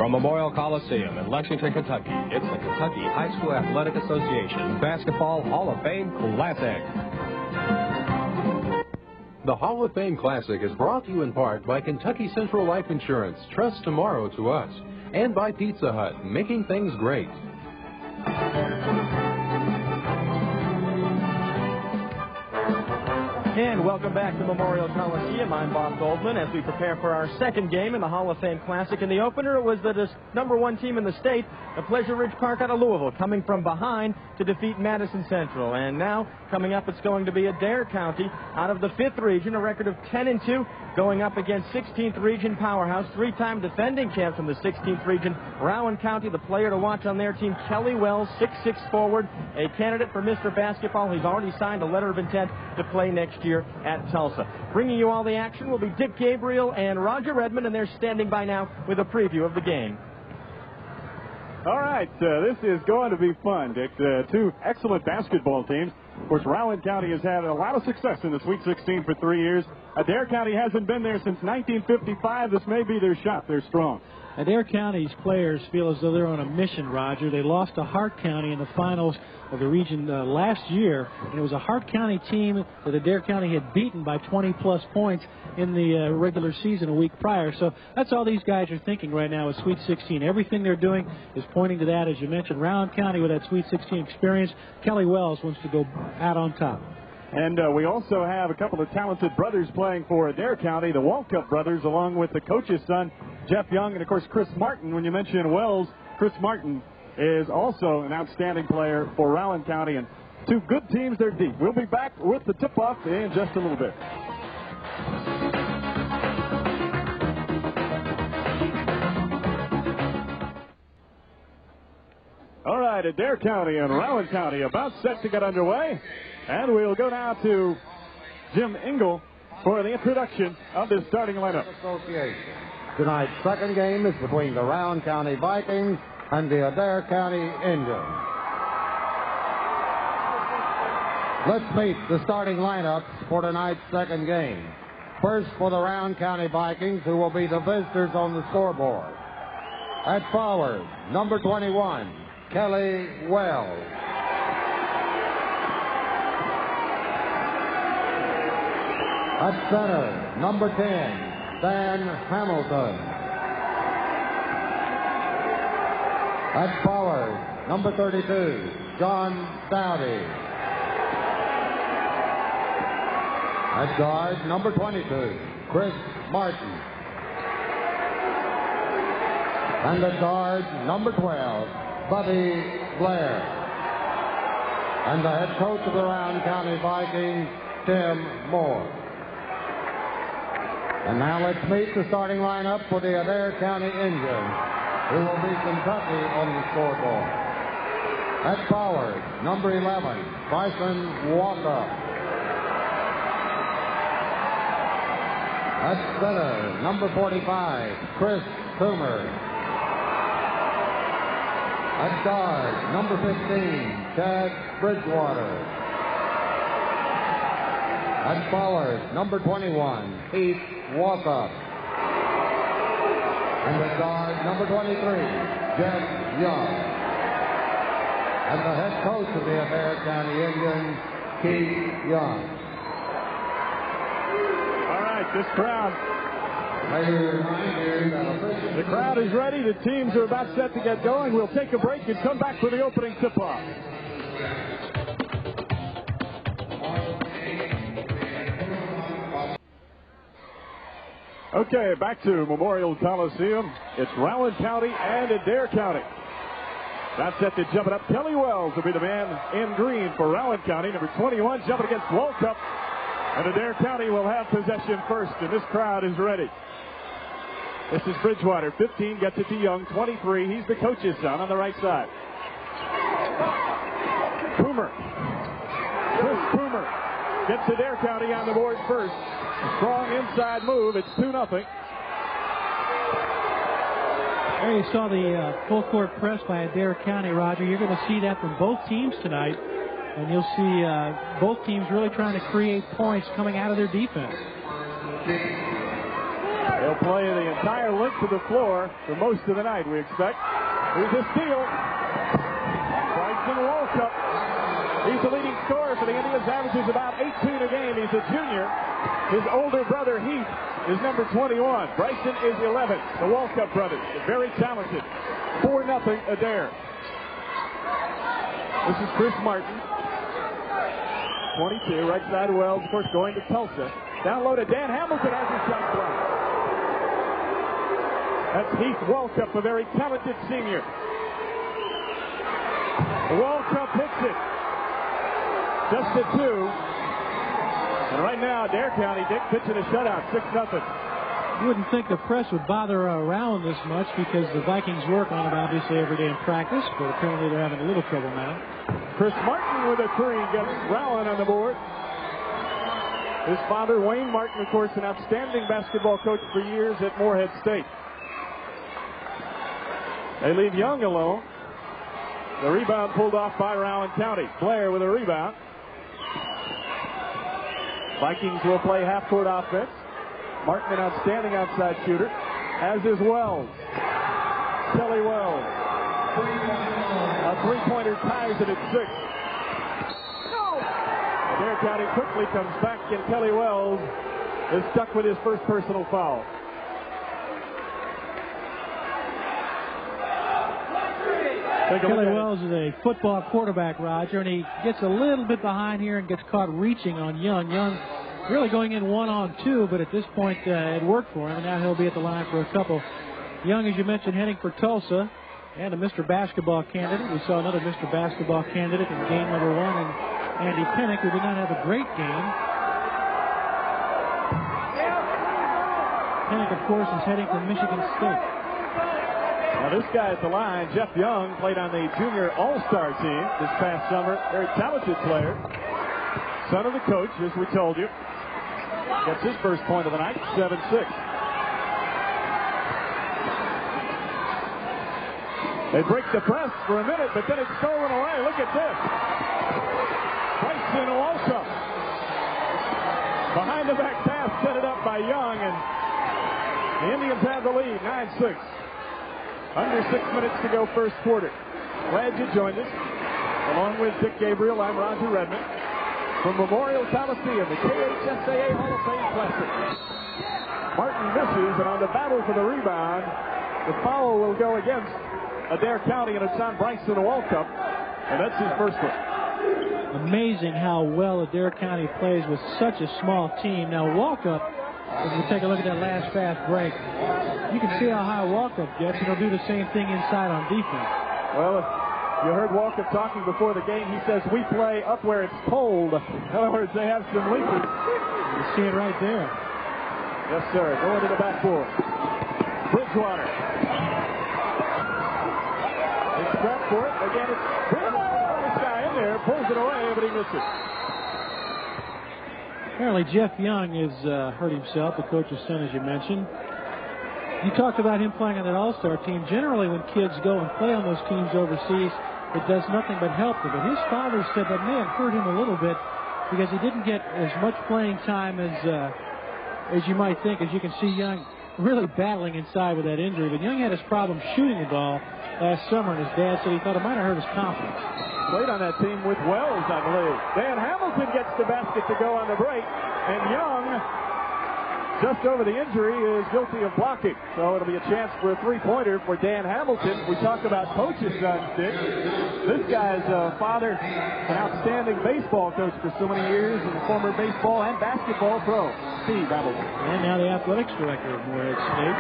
From Memorial Coliseum in Lexington, Kentucky, it's the Kentucky High School Athletic Association Basketball Hall of Fame Classic. The Hall of Fame Classic is brought to you in part by Kentucky Central Life Insurance. Trust tomorrow to us. And by Pizza Hut, making things great. And welcome back to Memorial Coliseum. I'm Bob Goldman as we prepare for our second game in the Hall of Fame Classic. In the opener, it was the #1 team in the state, the Pleasure Ridge Park out of Louisville, coming from behind to defeat Madison Central. And now, coming up, it's going to be Adair County out of the 5th region, a record of 10-2, going up against 16th region powerhouse, 3-time defending champ from the 16th region, Rowan County. The player to watch on their team, Kelly Wells, 6'6" forward, a candidate for Mr. Basketball. He's already signed a letter of intent to play next year at Tulsa. Bringing you all the action will be Dick Gabriel and Roger Redmond, and they're standing by now with a preview of the game. All right, this is going to be fun, Dick. Two excellent basketball teams. Of course, Rowan County has had a lot of success in the Sweet 16 for 3 years. Adair County hasn't been there since 1955. This may be their shot. They're strong. Adair County's players feel as though they're on a mission, Roger. They lost to Hart County in the finals of the region last year, and it was a Hart County team that Adair County had beaten by 20-plus points in the regular season a week prior. So that's all these guys are thinking right now is Sweet 16. Everything they're doing is pointing to that. As you mentioned, Rowan County with that Sweet 16 experience. Kelly Wells wants to go out on top. And we also have a couple of talented brothers playing for Adair County, the Walkup brothers, along with the coach's son, Jeff Young, and, of course, Chris Martin. When you mention Wells, Chris Martin is also an outstanding player for Rowan County. And two good teams, they're deep. We'll be back with the tip-off in just a little bit. All right, Adair County and Rowan County about set to get underway. And we'll go now to Jim Engel for the introduction of the starting lineup. Tonight's second game is between the Rowan County Vikings and the Adair County Indians. Let's meet the starting lineups for tonight's second game. First for the Rowan County Vikings, who will be the visitors on the scoreboard. At forward, number 21, Kelly Wells. At center, number 10, Dan Hamilton. At forward, number 32, John Dowdy. At guard, number 22, Chris Martin. And at guard, number 12, Buddy Blair. And the head coach of the Rowan County Vikings, Tim Moore. And now let's meet the starting lineup for the Adair County Indians, who will be Kentucky on the scoreboard. At forward, number 11, Bryson Walker. At center, number 45, Chris Coomer. At guard, number 15, Chad Bridgewater. At forward, number 21, Heath Walkup. And at guard, number 23, Jeff Young. And the head coach of the Adair County Indians, Keith Young. All right, this crowd. The crowd is ready. The teams are about set to get going. We'll take a break and come back for the opening tip-off. Okay, back to Memorial Coliseum. It's Rowan County and Adair County. That's set to jump it up. Kelly Wells will be the man in green for Rowan County. Number 21 jumping against Walkup. And Adair County will have possession first, and this crowd is ready. This is Bridgewater. 15 gets it to Young. 23, he's the coach's son on the right side. Coomer. Chris Coomer gets Adair County on the board first. Strong inside move. It's 2-0. There you saw the full court press by Adair County, Roger. You're going to see that from both teams tonight. And you'll see both teams really trying to create points coming out of their defense. They'll play the entire length of the floor for most of the night, we expect. Here's a steal. Bryson Walkup. He's the leading scorer for the Indians, averages about 18 a game. He's a junior. His older brother, Heath, is number 21. Bryson is 11. The Walkup brothers, very talented. 4-0 Adair. This is Chris Martin. 22, right side of Wells, of course, going to Tulsa. Down low to Dan Hamilton has his shot blocked. That's Heath Walkup, a very talented senior. Walkup hits it. Just a 2. And right now, Adair County, Dick pitching a shutout, 6-0. You wouldn't think the press would bother Rowan this much because the Vikings work on it obviously every day in practice, but apparently they're having a little trouble now. Chris Martin with a 3 gets Rowan on the board. His father, Wayne Martin, of course, an outstanding basketball coach for years at Morehead State. They leave Young alone. The rebound pulled off by Rowan County. Blair with a rebound. Vikings will play half-court offense. Martin, an outstanding outside shooter, as is Wells. Kelly Wells. A three-pointer ties it at 6. Adair County quickly comes back, and Kelly Wells is stuck with his first personal foul. Kelly Wells is a football quarterback, Roger, and he gets a little bit behind here and gets caught reaching on Young. Young really going in 1-on-2, but at this point it worked for him, and now he'll be at the line for a couple. Young, as you mentioned, heading for Tulsa, and a Mr. Basketball candidate. We saw another Mr. Basketball candidate in game number 1, and Andy Pinnock, who did not have a great game. Pinnock, of course, is heading for Michigan State. Now this guy at the line, Jeff Young, played on the junior all-star team this past summer. Very talented player. Son of the coach, as we told you. Gets his first point of the night, 7-6. They break the press for a minute, but then it's stolen away. Look at this. Bryson Walkup. Behind the back pass, set it up by Young, and the Indians have the lead, 9-6. Under 6 minutes to go, first quarter. Glad you joined us. Along with Dick Gabriel, I'm Roger Redmond. From Memorial Coliseum, the KHSAA Hall of Fame Classic. Martin misses, and on the battle for the rebound, the foul will go against Adair County, and it's on Bryson Walkup, and that's his first one. Amazing how well Adair County plays with such a small team. Now, Walkup, if you take a look at that last fast break, you can see how high Walkup gets, and he'll do the same thing inside on defense. Well, you heard Walkup talking before the game. He says, we play up where it's cold. In other words, they have some leakage. You see it right there. Yes, sir. Going to the backboard. Bridgewater. They scrap for it. Again, it's Bridgewater. This guy in there pulls it away, but he missed it. Apparently, Jeff Young has hurt himself, the coach's son, as you mentioned. You talked about him playing on that all-star team. Generally, when kids go and play on those teams overseas, it does nothing but help them. But his father said that may have hurt him a little bit because he didn't get as much playing time as you might think. As you can see, Young really battling inside with that injury. But Young had his problem shooting the ball last summer, and his dad said he thought it might have hurt his confidence. Played on that team with Wells, I believe. Dan Hamilton gets the basket to go on the break, and Young, just over the injury, is guilty of blocking. So it'll be a chance for a three-pointer for Dan Hamilton. We talk about coaches' sons, Dick. This guy's father, an outstanding baseball coach for so many years, and a former baseball and basketball pro, Steve Hamilton. And now the athletics director of Morehead State.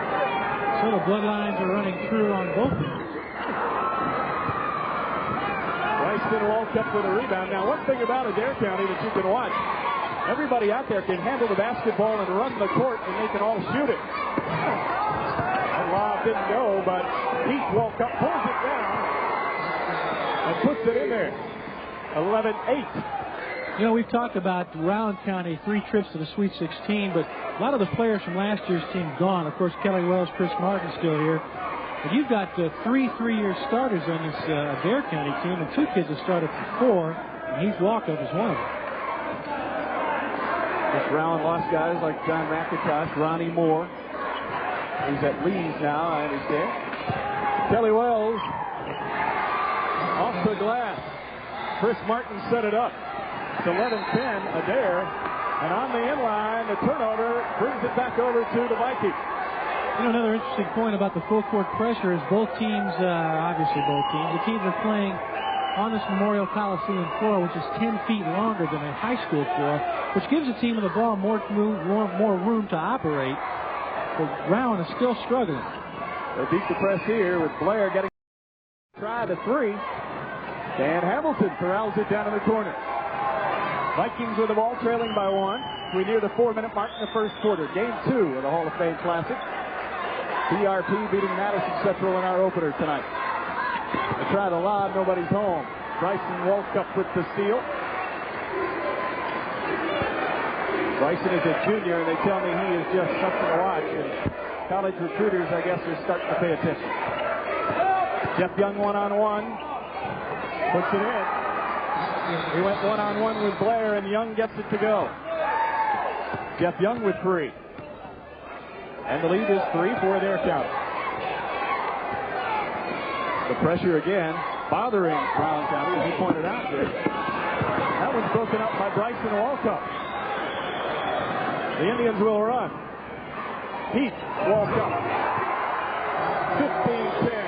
So the bloodlines are running through on both ends. Bryson Walkup with a rebound. Now, one thing about Adair County that you can watch, everybody out there can handle the basketball and run the court, and they can all shoot it. That lob didn't go, but Heath Walkup pulls it down and puts it in there. 11-8. You know, we've talked about Rowan County, 3 trips to the Sweet 16, but a lot of the players from last year's team gone. Of course, Kelly Wells, Chris Martin still here. But you've got 3 three-year starters on this Adair County team, and 2 kids have started for 4, and Heath Walkup is one of them. This Rowan lost guys like John McIntosh, Ronnie Moore, He's at Lee's now, I understand. Kelly Wells off the glass. Chris Martin set it up. It's 11-10, Adair. And on the inline, the turnover brings it back over to the Vikings. You know, another interesting point about the full court pressure is both teams, obviously both teams, the teams are playing on this Memorial Coliseum floor, which is 10 feet longer than a high school floor, which gives the team with the ball more room to operate. But Rowan is still struggling. They beat the press here with Blair getting try the three. Dan Hamilton corrals it down in the corner. Vikings with the ball trailing by 1. We near the 4-minute mark in the first quarter. Game 2 of the Hall of Fame Classic. PRP beating Madison Central in our opener tonight. They try to lob, nobody's home. Bryson Walkup with the steal. Bryson is a junior, and they tell me he is just something to watch. And college recruiters, I guess, are starting to pay attention. Jeff Young one-on-one. Puts it in. He went one-on-one with Blair, and Young gets it to go. Jeff Young with 3. And the lead is 3 for Adair County. The pressure again, bothering Brown County, as he pointed out there. That one's broken up by Bryson Walkup. The Indians will run. Heath Walkup. 15-10.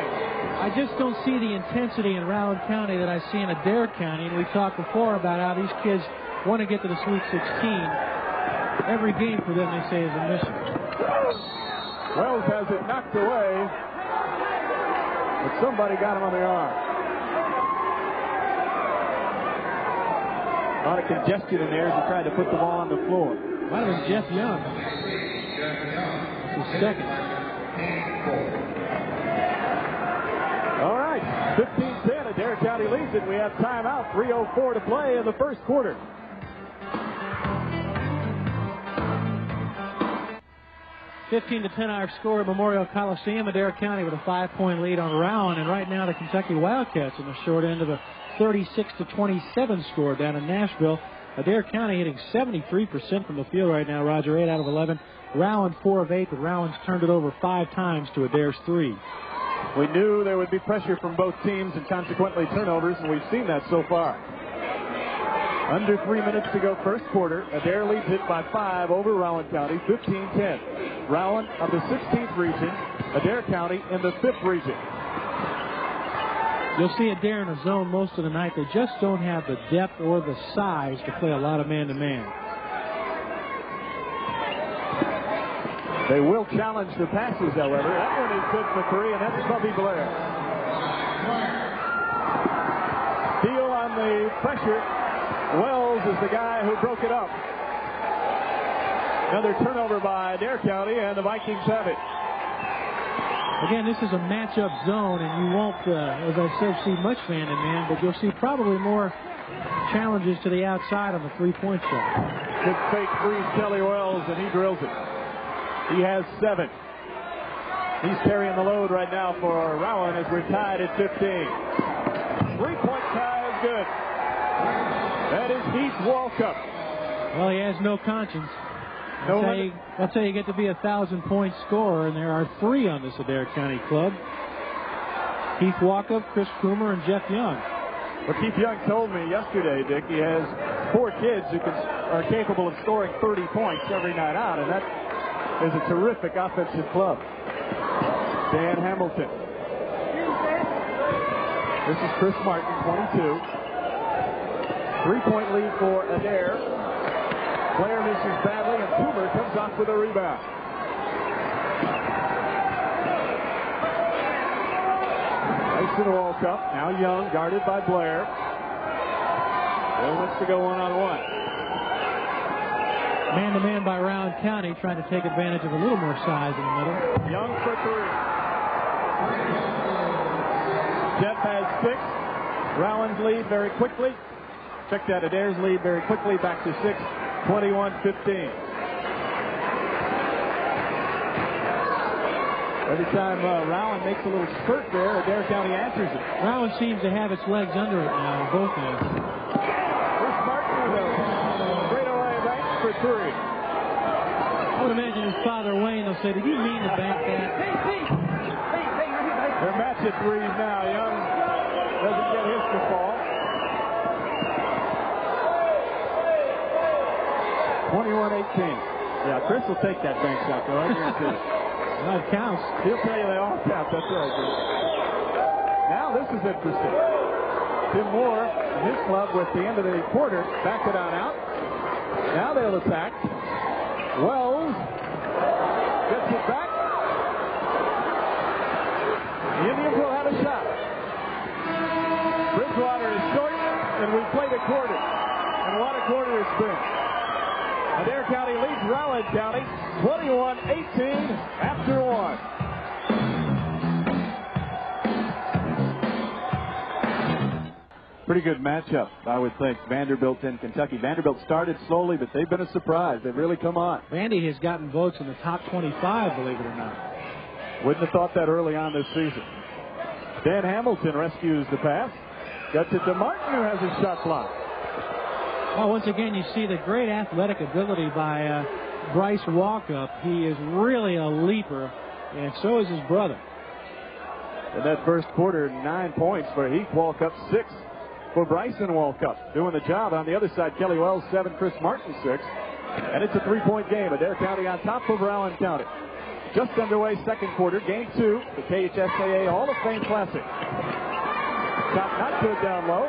I just don't see the intensity in Rowan County that I see in Adair County. And we talked before about how these kids want to get to the Sweet 16. Every game for them, they say, is a mission. Wells has it knocked away, but somebody got him on the arm. A lot of congestion in there as he tried to put the ball on the floor. Might have been Jeff Young. It's his second. All right, 15-10. Adair County leads it. We have timeout. 3:04 to play in the first quarter. (15-10) our score at Memorial Coliseum. Adair County with a 5-point lead on Rowan, and right now the Kentucky Wildcats in the short end of a 36-27 score down in Nashville. Adair County hitting 73% from the field right now, Roger, 8 out of 11. Rowan 4 of 8, but Rowan's turned it over 5 times to Adair's 3. We knew there would be pressure from both teams and consequently turnovers, and we've seen that so far. Under 3 minutes to go first quarter. Adair leads it by 5 over Rowan County, 15-10. Rowan of the 16th region, Adair County in the 5th region. You'll see Adair in a zone most of the night. They just don't have the depth or the size to play a lot of man-to-man. They will challenge the passes, however. That one is good for 3, and that's Bubby Blair. Steele on the pressure. Wells is the guy who broke it up. Another turnover by Adair County, and the Vikings have it. Again, this is a matchup zone, and you won't, as I said, see much man-to-man, but you'll see probably more challenges to the outside on the three-point shot. Good fake freeze, Kelly Wells, and he drills it. He has 7. He's carrying the load right now for Rowan as we're tied at 15. 3-point tie is good. That is Heath Walkup. Well, he has no conscience. That's how you get to be a 1,000-point scorer, and there are 3 on this Adair County club. Heath Walkup, Chris Coomer, and Jeff Young. Well, Keith Young told me yesterday, Dick, he has 4 kids who are capable of scoring 30 points every night out, and that is a terrific offensive club. Dan Hamilton. This is Chris Martin, 22. 3-point lead for Adair. Blair misses badly, and Coomer comes off with a rebound. Bryson Walkup, now Young, guarded by Blair. Blair wants to go one-on-one. Man-to-man by Rowan County, trying to take advantage of a little more size in the middle. Young for 3. Jeff has 6. Rowan's lead very quickly. Check that, Adair's lead very quickly, back to 6, 21-15. Every time Rowan makes a little spurt there, Adair County answers it. Rowan seems to have its legs under it now, both ends. Chris Martin with a straightaway bank for 3. I would imagine his Father Wayne will say, did you mean to bank that? They're match at threes now. Young doesn't get his to fall. 21-18. Yeah, Chris will take that bank shot, though. I guarantee it. Well, it counts. He'll tell you they all count. That's right. Now this is interesting. Tim Moore and his club with the end of the quarter backed it on out. Now they'll attack. Wells gets it back. The Indians will have a shot. Bridgewater is short, and we played a quarter. And what a quarter it's been. Adair County leads Rowan County 21-18 after one. Pretty good matchup, I would think. Vanderbilt and Kentucky. Vanderbilt started slowly, but they've been a surprise. They've really come on. Vandy has gotten votes in the top 25, believe it or not. Wouldn't have thought that early on this season. Dan Hamilton rescues the pass. Gets it to Martin, who has his shot blocked. Well, once again, you see the great athletic ability by Bryce Walkup. He is really a leaper, and so is his brother. In that first quarter, 9 points for Heath Walkup, 6 for Bryson Walkup. Doing the job. On the other side, Kelly Wells, 7, Chris Martin, 6. And it's a 3-point game. Adair County on top of Rowan County. Just underway, second quarter, game 2, the KHSAA Hall of Fame Classic. Shot not good down low.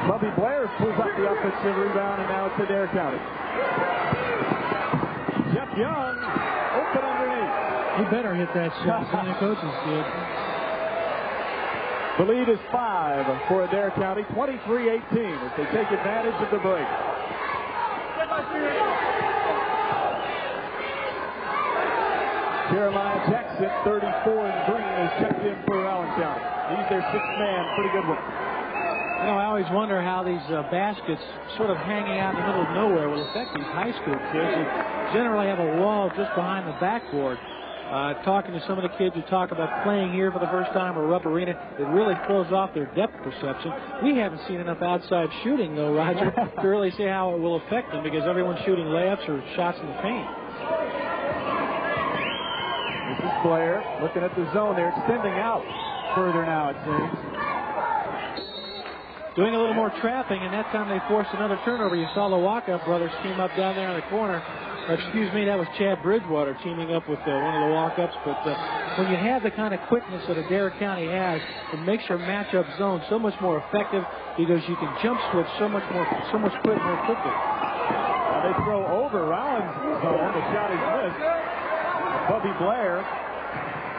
Bubby Blair pulls up the offensive rebound, and now it's Adair County. Jeff Young, open underneath. He better hit that shot. The coaches did. The lead is 5 for Adair County, 23-18 as they take advantage of the break. Jeremiah Jackson, 34 and green, is checked in for Rowan County. He's their 6th man, pretty good one. You know, I always wonder how these baskets sort of hanging out in the middle of nowhere will affect these high school kids who generally have a wall just behind the backboard. Talking to some of the kids who talk about playing here for the first time or Rupp Arena, it really throws off their depth perception. We haven't seen enough outside shooting, though, Roger, to really see how it will affect them because everyone's shooting layups or shots in the paint. This is Blair looking at the zone. They're extending out further now, it seems. Doing a little more trapping, and that time they forced another turnover. You saw the Walkup brothers team up down there in the corner. Excuse me, that was Chad Bridgewater teaming up with one of the Walkups. But when you have the kind of quickness that Adair County has, it makes your matchup zone so much more effective because you can jump switch so much more quickly. Now they throw over Rowan's zone. The shot is missed. Bubby Blair,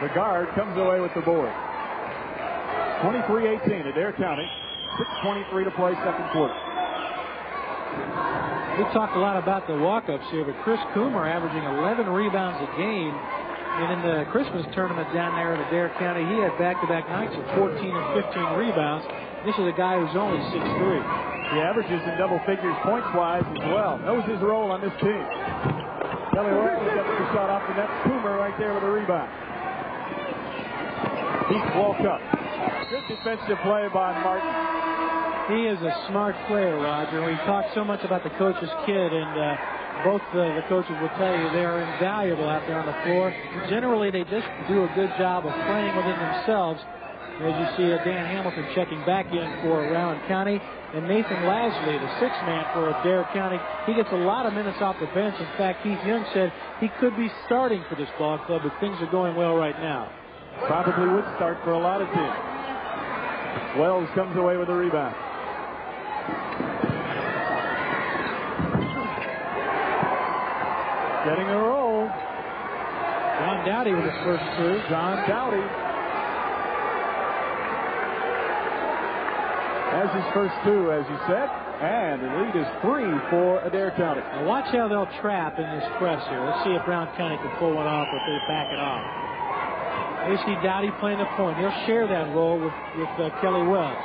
the guard, comes away with the board. 23-18, Adair County. 6:23 to play, second quarter. We talked a lot about the walk-ups here, but Chris Coomer averaging 11 rebounds a game. And in the Christmas tournament down there in Adair County, he had back-to-back nights of 14 and 15 rebounds. This is a guy who's only 6'3". He averages in double figures points-wise as well. Knows his role on this team. Kelly Wells gets the shot off the net. Coomer right there with a rebound. Heath Walkup. Good defensive play by Martin. He is a smart player, Roger. We talked so much about the coach's kid, and both the coaches will tell you they are invaluable out there on the floor. Generally, they just do a good job of playing within themselves. As you see, Dan Hamilton checking back in for Rowan County. And Nathan Lasley, the 6th man for Adair County, he gets a lot of minutes off the bench. In fact, Keith Young said he could be starting for this ball club, but things are going well right now. Probably would start for a lot of teams. Wells comes away with a rebound. Getting a roll. John Dowdy with his first two. John Dowdy has his first two, as you said, and the lead is 3 for Adair County. Now watch how they'll trap in this press here. Let's see if Brown County can pull one off or if they back it off. You see Dowdy playing the point. He'll share that role with Kelly Wells.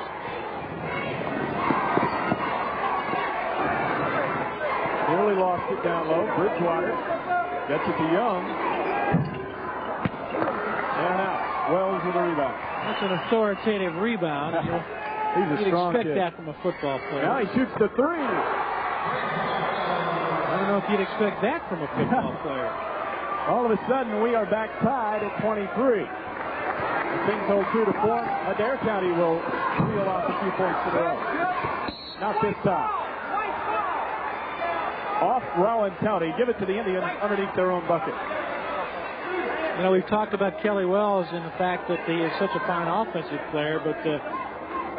Nearly lost it down low. Bridgewater gets it to Young. And out. Wells with a rebound. That's an authoritative rebound. He's a strong kid. You'd expect kid. that from a football player. Now he shoots the 3. I don't know if you'd expect that from a football player. All of a sudden, we are back tied at 23. If things hold true to form, Adair County will reel off a few points to the row. Not this time. Off Rowan County. Give it to the Indians underneath their own bucket. You know, we've talked about Kelly Wells and the fact that he is such a fine offensive player, but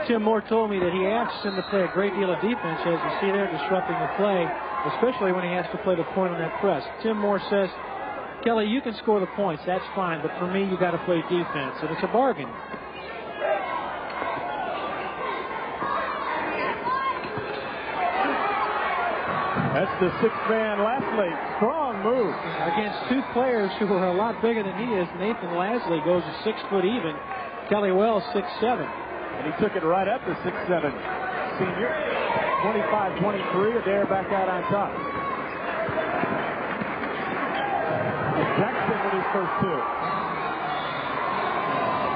Tim Moore told me that he asks him to play a great deal of defense, as you see there, disrupting the play, especially when he has to play the point on that press. Tim Moore says, Kelly, you can score the points, that's fine, but for me, you got to play defense, and it's a bargain. That's the sixth man, Lasley. Strong move. Against two players who are a lot bigger than he is. Nathan Lasley goes to 6 foot even. Kelly Wells 6'7". And he took it right at the 6'7" senior. 25-23. Adair back out on top. Jackson with his first two.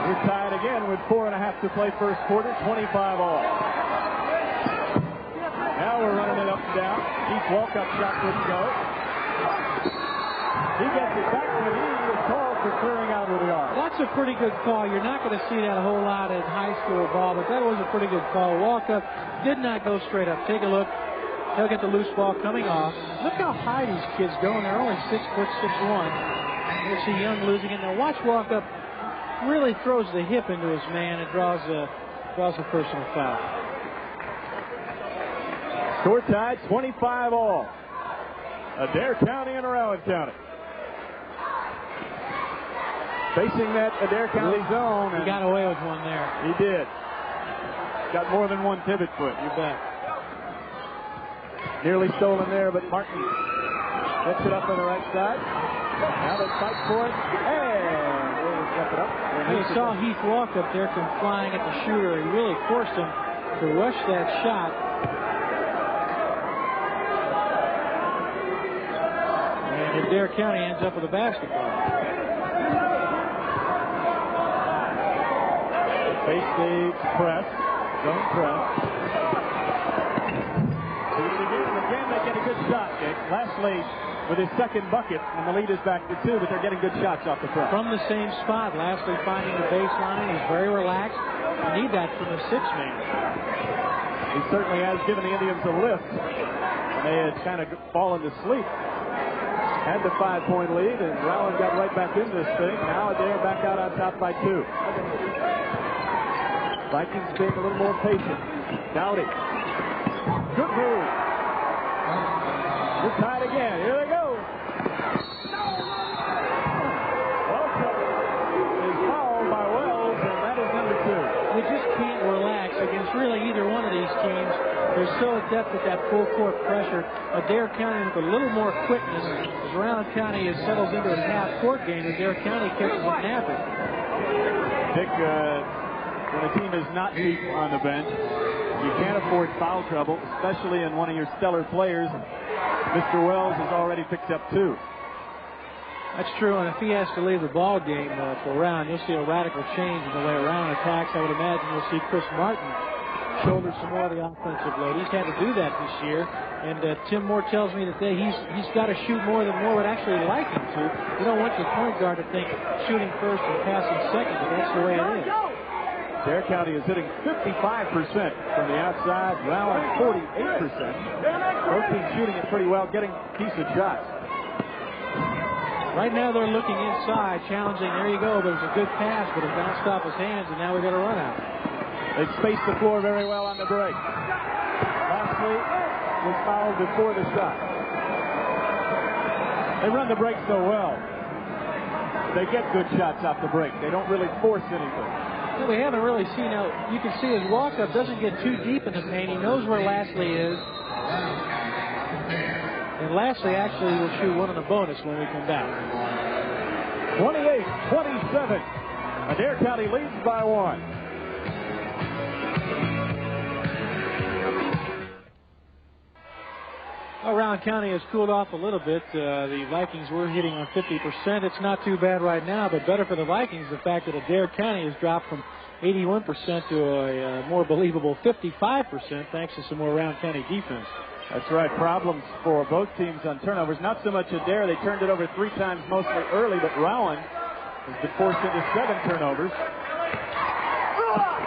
We're tied again with 4.5 to play first quarter. 25 all. Now we're running it up and down. Keith Walcott shot wouldn't go. He gets it back, but he was called for clearing out with the arm. That's a pretty good call. You're not going to see that a whole lot in high school ball, but that was a pretty good call. Walcott did not go straight up. Take a look. He'll get the loose ball coming off. Look how high these kids go, and they're only 6'6'1". We'll see Young losing it. Now watch Walcott really throws the hip into his man and draws a personal foul. Score tied, 25 all. Adair County and Rowan County. Facing that Adair County zone. He got away with one there. He did. Got more than one pivot foot. You bet. Nearly stolen there, but Martin gets it up on the right side. Now they fight for it. And we'll step it up. You saw Heath walk up there from flying at the shooter. He really forced him to rush that shot. And Adair County ends up with a basketball. Face the press. Zone press. Again, they get a good shot, Dick. Lasley with his second bucket, and the lead is back to 2, but they're getting good shots off the press. From the same spot, Lasley finding the baseline. He's very relaxed. You need that from the 6-man. He certainly has given the Indians a lift. And they had kind of fallen to sleep. Had the 5-point lead, and Rowan got right back in this thing. Now Adair back out on top by 2. Vikings being a little more patient. Dowdy. Good move. We're tied again. Here they go. Welcome is fouled by Wells, and that is number 2. You just can't relax against really either one of these teams. They're so adept at that full court pressure. Adair County with a little more quickness. As Rowan County settles into a half-court game, Adair County catches it napping. Dick, when a team is not deep on the bench, you can't afford foul trouble, especially in one of your stellar players. Mr. Wells has already picked up 2. That's true, and if he has to leave the ball game for Rowan, you'll see a radical change in the way Rowan attacks. I would imagine you'll see Chris Martin shoulder some more of the offensive load. He's had to do that this year, and Tim Moore tells me that he's got to shoot more than Moore would actually like him to. You don't want your point guard to think shooting first and passing second, but that's the way it is. Adair County is hitting 55% from the outside. Rowan 48%. Both teams shooting it pretty well, getting decent shots. Right now they're looking inside, challenging. There you go. There's a good pass, but it bounced off his hands, and now we got a run out. They spaced the floor very well on the break. Lasley was fouled before the shot. They run the break so well. They get good shots off the break. They don't really force anything. We haven't really seen how you can see his walk-up doesn't get too deep in the paint. He knows where Lasley is. And Lasley actually will shoot one on the bonus when we come back. 28-27. Adair County leads by 1. Well, Rowan County has cooled off a little bit. The Vikings were hitting on 50%. It's not too bad right now, but better for the Vikings the fact that Adair County has dropped from 81% to a more believable 55% thanks to some more Rowan County defense. That's right. Problems for both teams on turnovers. Not so much Adair. They turned it over 3 times, mostly early, but Rowan has been forced into 7 turnovers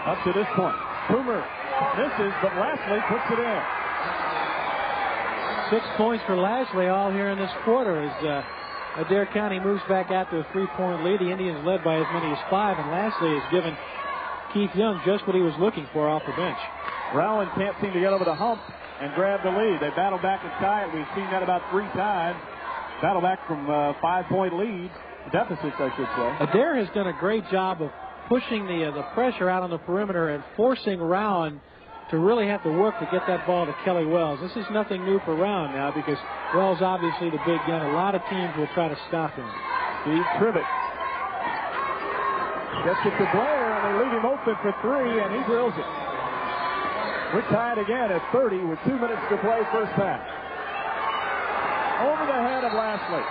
up to this point. Coomer misses, but Lashley puts it in. 6 points for Lashley all here in this quarter as Adair County moves back out to a 3-point lead. The Indians led by as many as 5, and Lashley has given Keith Young just what he was looking for off the bench. Rowan can't seem to get over the hump and grab the lead. They battle back and tie it. We've seen that about 3 times. Battle back from 5-point leads. Deficits, I should say. Adair has done a great job of pushing the pressure out on the perimeter and forcing Rowan to really have to work to get that ball to Kelly Wells. This is nothing new for Rowan now because Wells obviously the big gun. A lot of teams will try to stop him. Steve Trivett gets it to Blair, and they leave him open for 3, and he drills it. We're tied again at 30 with 2 minutes to play first half. Over the head of Lashley.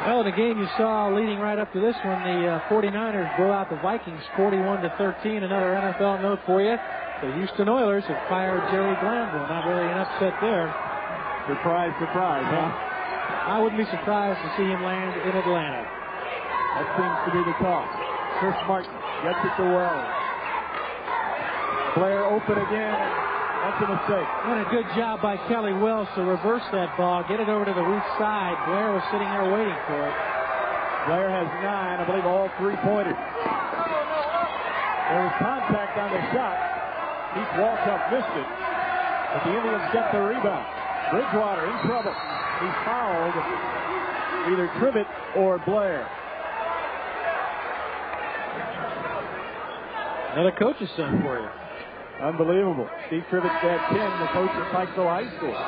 Well, the game you saw leading right up to this one, the 49ers blow out the Vikings 41-13. Another NFL note for you. The Houston Oilers have fired Jerry Glanville. Not really an upset there. Surprise, surprise, huh? I wouldn't be surprised to see him land in Atlanta. That seems to be the talk. Chris Martin gets it to Wells. Blair open again. That's a mistake. And a good job by Kelly Wells to reverse that ball, get it over to the weak side. Blair was sitting there waiting for it. Blair has 9, I believe, all 3-pointers. There was contact on the shot. Keith Walkup missed it, but the Indians get the rebound. Bridgewater in trouble. He fouled either Trivett or Blair. Another coach's son for you. Unbelievable. Steve Trivett's dad, Ken, the coach at Pikeville High School.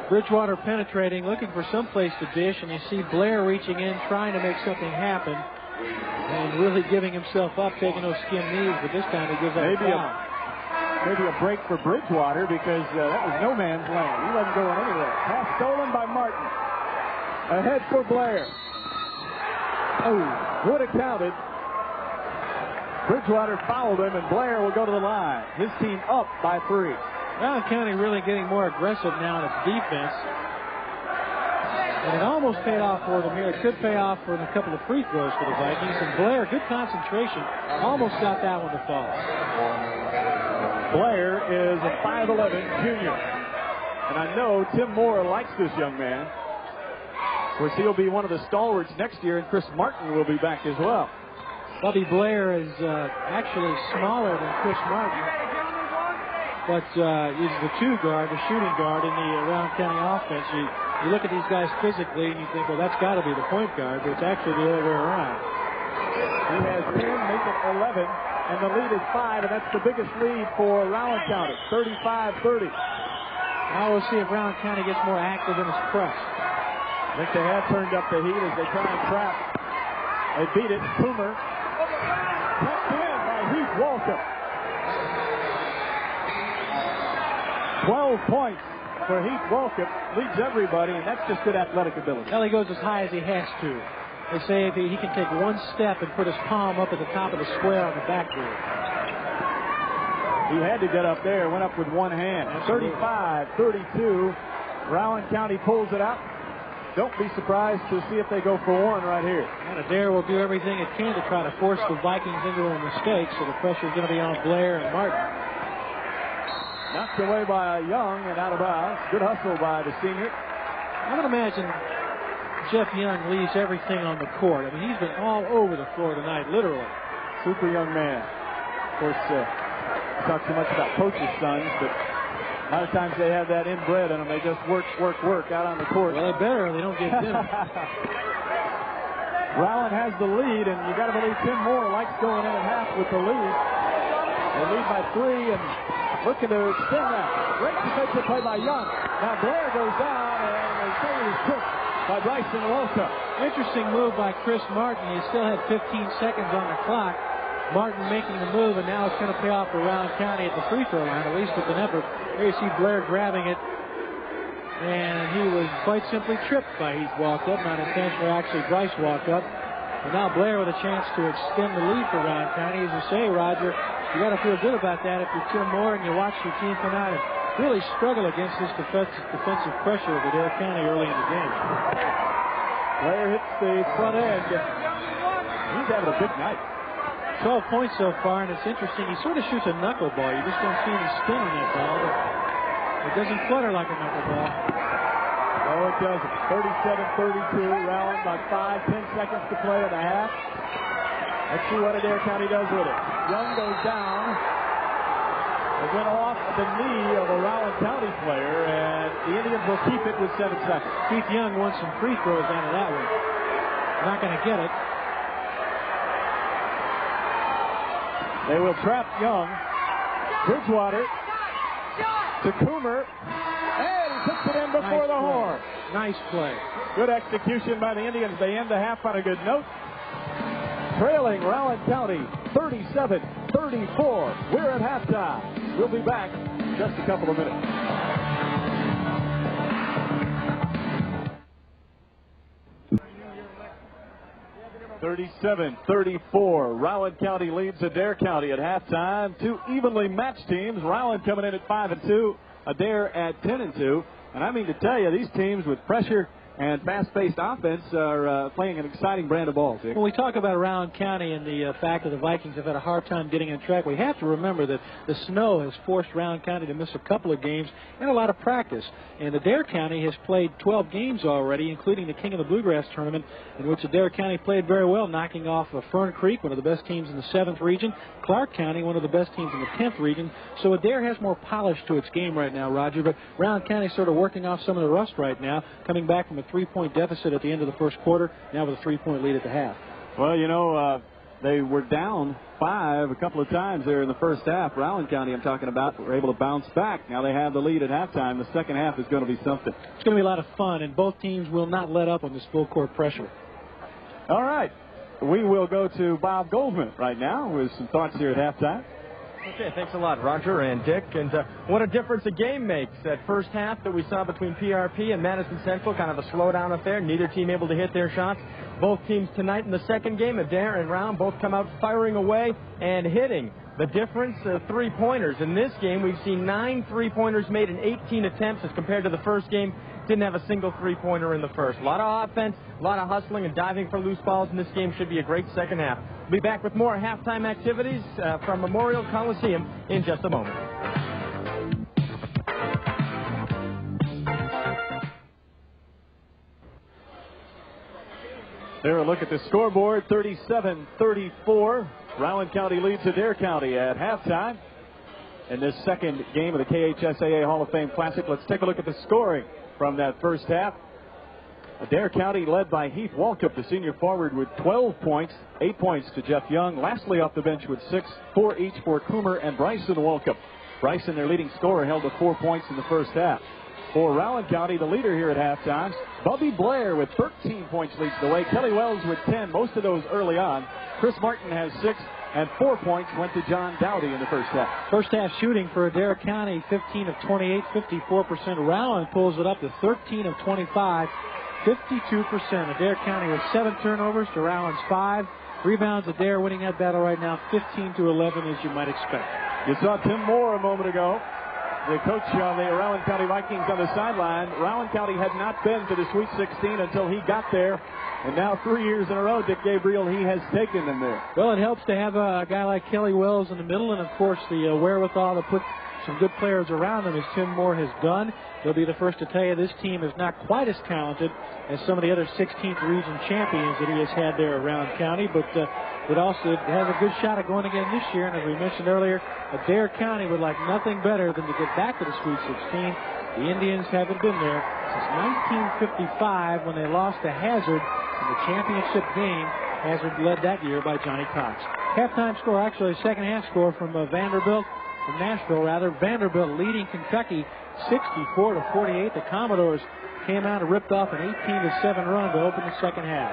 Bridgewater penetrating, looking for some place to dish, and you see Blair reaching in, trying to make something happen, and really giving himself up, taking those skim knees, but this time he gives up maybe a break for Bridgewater because that was no man's land. He wasn't going anywhere. Pass stolen by Martin. Ahead for Blair. Oh, would have counted. Bridgewater fouled him, and Blair will go to the line. His team up by 3. Rowan County really getting more aggressive now in its defense. And it almost paid off for them here. It could pay off for a couple of free throws for the Vikings. And Blair, good concentration, almost got that one to fall. Blair is a 5'11 junior. And I know Tim Moore likes this young man. Of course, he'll be one of the stalwarts next year, and Chris Martin will be back as well. Bubby Blair is actually smaller than Chris Martin, but he's the 2 guard, the shooting guard in the Rowan County offense. You look at these guys physically and you think, well, that's got to be the point guard, but it's actually the other way around. He has 10, make it 11, and the lead is 5, and that's the biggest lead for Rowan County, 35-30. Now we'll see if Rowan County gets more active in its press. I think they have turned up the heat as they try and trap. They beat it. Coomer. Tucked in by Heath Walkup. 12 points for Heath Walkup. Leads everybody, and that's just good athletic ability. Well, he goes as high as he has to. They say if he can take one step and put his palm up at the top of the square on the backboard. He had to get up there. Went up with one hand. 35-32. Rowan County pulls it out. Don't be surprised to see if they go for 1 right here. And Adair will do everything it can to try to force the Vikings into a mistake, so the pressure is going to be on Blair and Martin. Knocked away by Young and out of bounds. Good hustle by the senior. I would imagine Jeff Young leaves everything on the court. I mean, he's been all over the floor tonight, literally. Super young man. Of course, we talk too much about coaches' sons, but a lot of times they have that inbred in them. They just work out on the court. Well, they better. They don't get dinner. Rowan has the lead, and you got to believe Tim Moore likes going in at half with the lead. They lead by 3 and looking to extend that. Great defensive play by Young. Now Blair goes down, and the thing is tripped by Bryson Walkup. Interesting move by Chris Martin. He still had 15 seconds on the clock. Martin making the move, and now it's going to pay off for Rowan County at the free throw line, at least with an effort. There you see Blair grabbing it, and he was quite simply tripped by Heath Walkup, not intentionally, actually Bryce Walkup. And now Blair with a chance to extend the lead for Rowan County. As you say, Roger, You got to feel good about that if you're Tim Moore and you watch your team come out and really struggle against this defensive pressure of Adair County early in the game. Player hits the front edge. He's having a big night. 12 points so far, and it's interesting. He sort of shoots a knuckleball. You just don't see any spin on that ball, but it doesn't flutter like a knuckleball. Oh, it doesn't. 37-32. Rowan by 5-10 seconds to play in the half. Let's see what Adair County does with it. Young goes down. It went off the knee of a Rowan County player, and the Indians will keep it with 7 seconds. Keith Young wants some free throws out of that one. Not going to get it. They will trap Young. Bridgewater to Coomer, and he puts it in before the horn. Nice play. Good execution by the Indians. They end the half on a good note. Trailing Rowan County 37-34. We're at halftime. We'll be back in just a couple of minutes. (37-34). Rowan County leads Adair County at halftime. Two evenly matched teams. Rowan coming in at 5-2. Adair at 10-2. And I mean to tell you, these teams with pressure and fast-paced offense are playing an exciting brand of ball. When we talk about Rowan County and the fact that the Vikings have had a hard time getting on track, we have to remember that the snow has forced Rowan County to miss a couple of games and a lot of practice. And Adair County has played 12 games already, including the King of the Bluegrass tournament, in which Adair County played very well, knocking off Fern Creek, one of the best teams in the 7th region, Clark County, one of the best teams in the 10th region. So Adair has more polish to its game right now, Roger, but Rowan County is sort of working off some of the rust right now, coming back from a 3-point deficit at the end of the first quarter, now with a 3-point lead at the half. Well, you know, they were down 5 a couple of times there in the first half. Rowan County, I'm talking about, were able to bounce back. Now they have the lead at halftime. The second half is going to be something. It's going to be a lot of fun, and both teams will not let up on this full court pressure. All right. We will go to Bob Goldman right now with some thoughts here at halftime. Okay, thanks a lot, Roger and Dick. And what a difference a game makes. That first half that we saw between PRP and Madison Central, kind of a slowdown affair. Neither team able to hit their shots. Both teams tonight in the second game, Adair and Rowan, both come out firing away and hitting. The difference, 3-pointers. In this game, we've seen 9 3-pointers made in 18 attempts as compared to the first game. Didn't have a single 3-pointer in the first. A lot of offense, a lot of hustling and diving for loose balls, and this game should be a great second half. We'll be back with more halftime activities from Memorial Coliseum in just a moment. There, a look at the scoreboard, 37-34. Rowan County leads Adair County at halftime in this second game of the KHSAA Hall of Fame Classic. Let's take a look at the scoring from that first half. Adair County led by Heath Walkup, the senior forward, with 12 points, 8 points to Jeff Young. Lastly off the bench with 6, 4 each for Coomer and Bryson Walkup. Bryson, their leading scorer, held to 4 points in the first half. For Rowan County, the leader here at halftime, Bubby Blair with 13 points leads the way. Kelly Wells with 10, most of those early on. Chris Martin has 6, and 4 points went to John Dowdy in the first half. First half shooting for Adair County, 15 of 28, 54%. Rowan pulls it up to 13 of 25, 52%. Adair County with 7 turnovers to Rowan's 5. Rebounds, Adair winning that battle right now, 15 to 11, as you might expect. You saw Tim Moore a moment ago, the coach on the Rowan County Vikings, on the sideline. Rowan County had not been to the Sweet 16 until he got there. And now 3 years in a row, Dick Gabriel, he has taken them there. Well, it helps to have a guy like Kelly Wells in the middle, and, of course, the wherewithal to put some good players around him, as Tim Moore has done. He'll be the first to tell you this team is not quite as talented as some of the other 16th region champions that he has had there around County, but it also has a good shot at going again this year. And as we mentioned earlier, Adair County would like nothing better than to get back to the Sweet 16. The Indians haven't been there since 1955 when they lost to Hazard in the championship game. Hazard led that year by Johnny Cox. Halftime score, actually second half score from Nashville rather. Vanderbilt leading Kentucky 64-48. The Commodores came out and ripped off an 18-7 run to open the second half.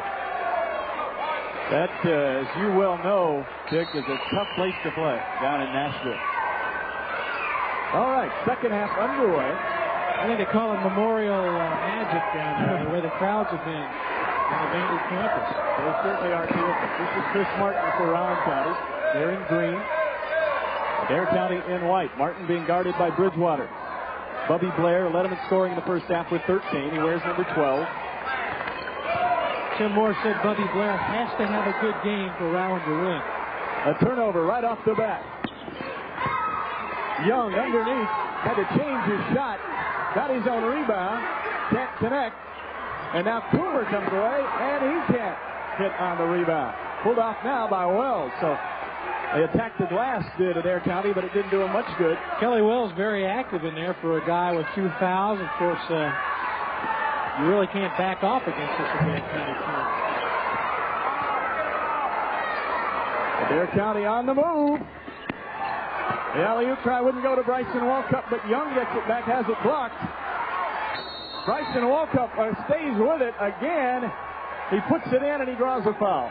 That, as you well know, Dick, is a tough place to play down in Nashville. All right, second half underway. I think they call it Memorial Magic down there, the way the crowds have been on the Vandy campus. They certainly are terrific. This is Chris Martin for Rowan County. They're in green. Adair County in white. Martin being guarded by Bridgewater. Bubby Blair led him in scoring in the first half with 13. He wears number 12. Tim Moore said Bubby Blair has to have a good game for Rowan to win. A turnover right off the bat. Young underneath, had to change his shot. Got his own rebound. Can't connect. And now Coomer comes away, and he can't hit on the rebound. Pulled off now by Wells. So they attacked the glass, did Adair County, but it didn't do him much good. Kelly Wells very active in there for a guy with 2 fouls. Of course, you really can't back off against this Adair County team. Adair County on the move. The alley-oop try wouldn't go to Bryson Walkup, but Young gets it back, has it blocked. Bryson Walkup stays with it again. He puts it in and he draws a foul.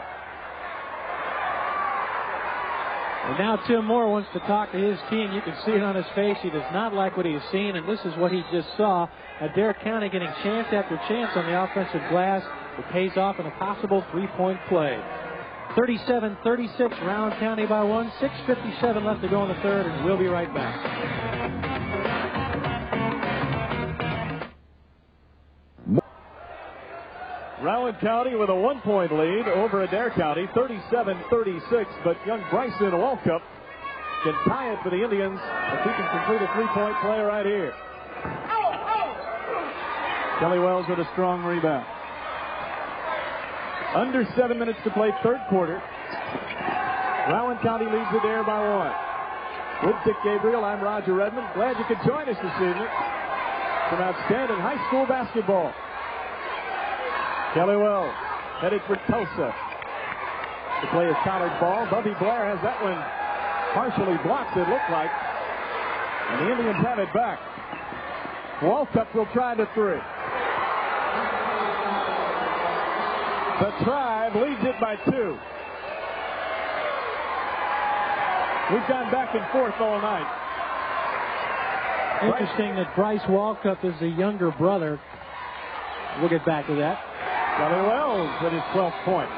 And now Tim Moore wants to talk to his team. You can see it on his face. He does not like what he's seen, and this is what he just saw. Adair County getting chance after chance on the offensive glass. It pays off in a possible three-point play. 37-36, Rowan County by 1. 6:57 left to go in the third, and we'll be right back. Rowan County with a 1-point lead over Adair County, 37-36, but young Bryson Walkup can tie it for the Indians if he can complete a three-point play right here. Kelly Wells with a strong rebound. Under 7 minutes to play, third quarter. Rowan County leads Adair by 1. With Dick Gabriel, I'm Roger Redmond. Glad you could join us this evening. Some outstanding high school basketball. Kelly Wells headed for Tulsa to play his college ball. Bubby Blair has that one partially blocked, it looked like. And the Indians have it back. Walkup will try the three. The Tribe leads it by 2. We've gone back and forth all night. Interesting that Bryce Walkup is the younger brother. We'll get back to that. Kelly Wells with his 12th point.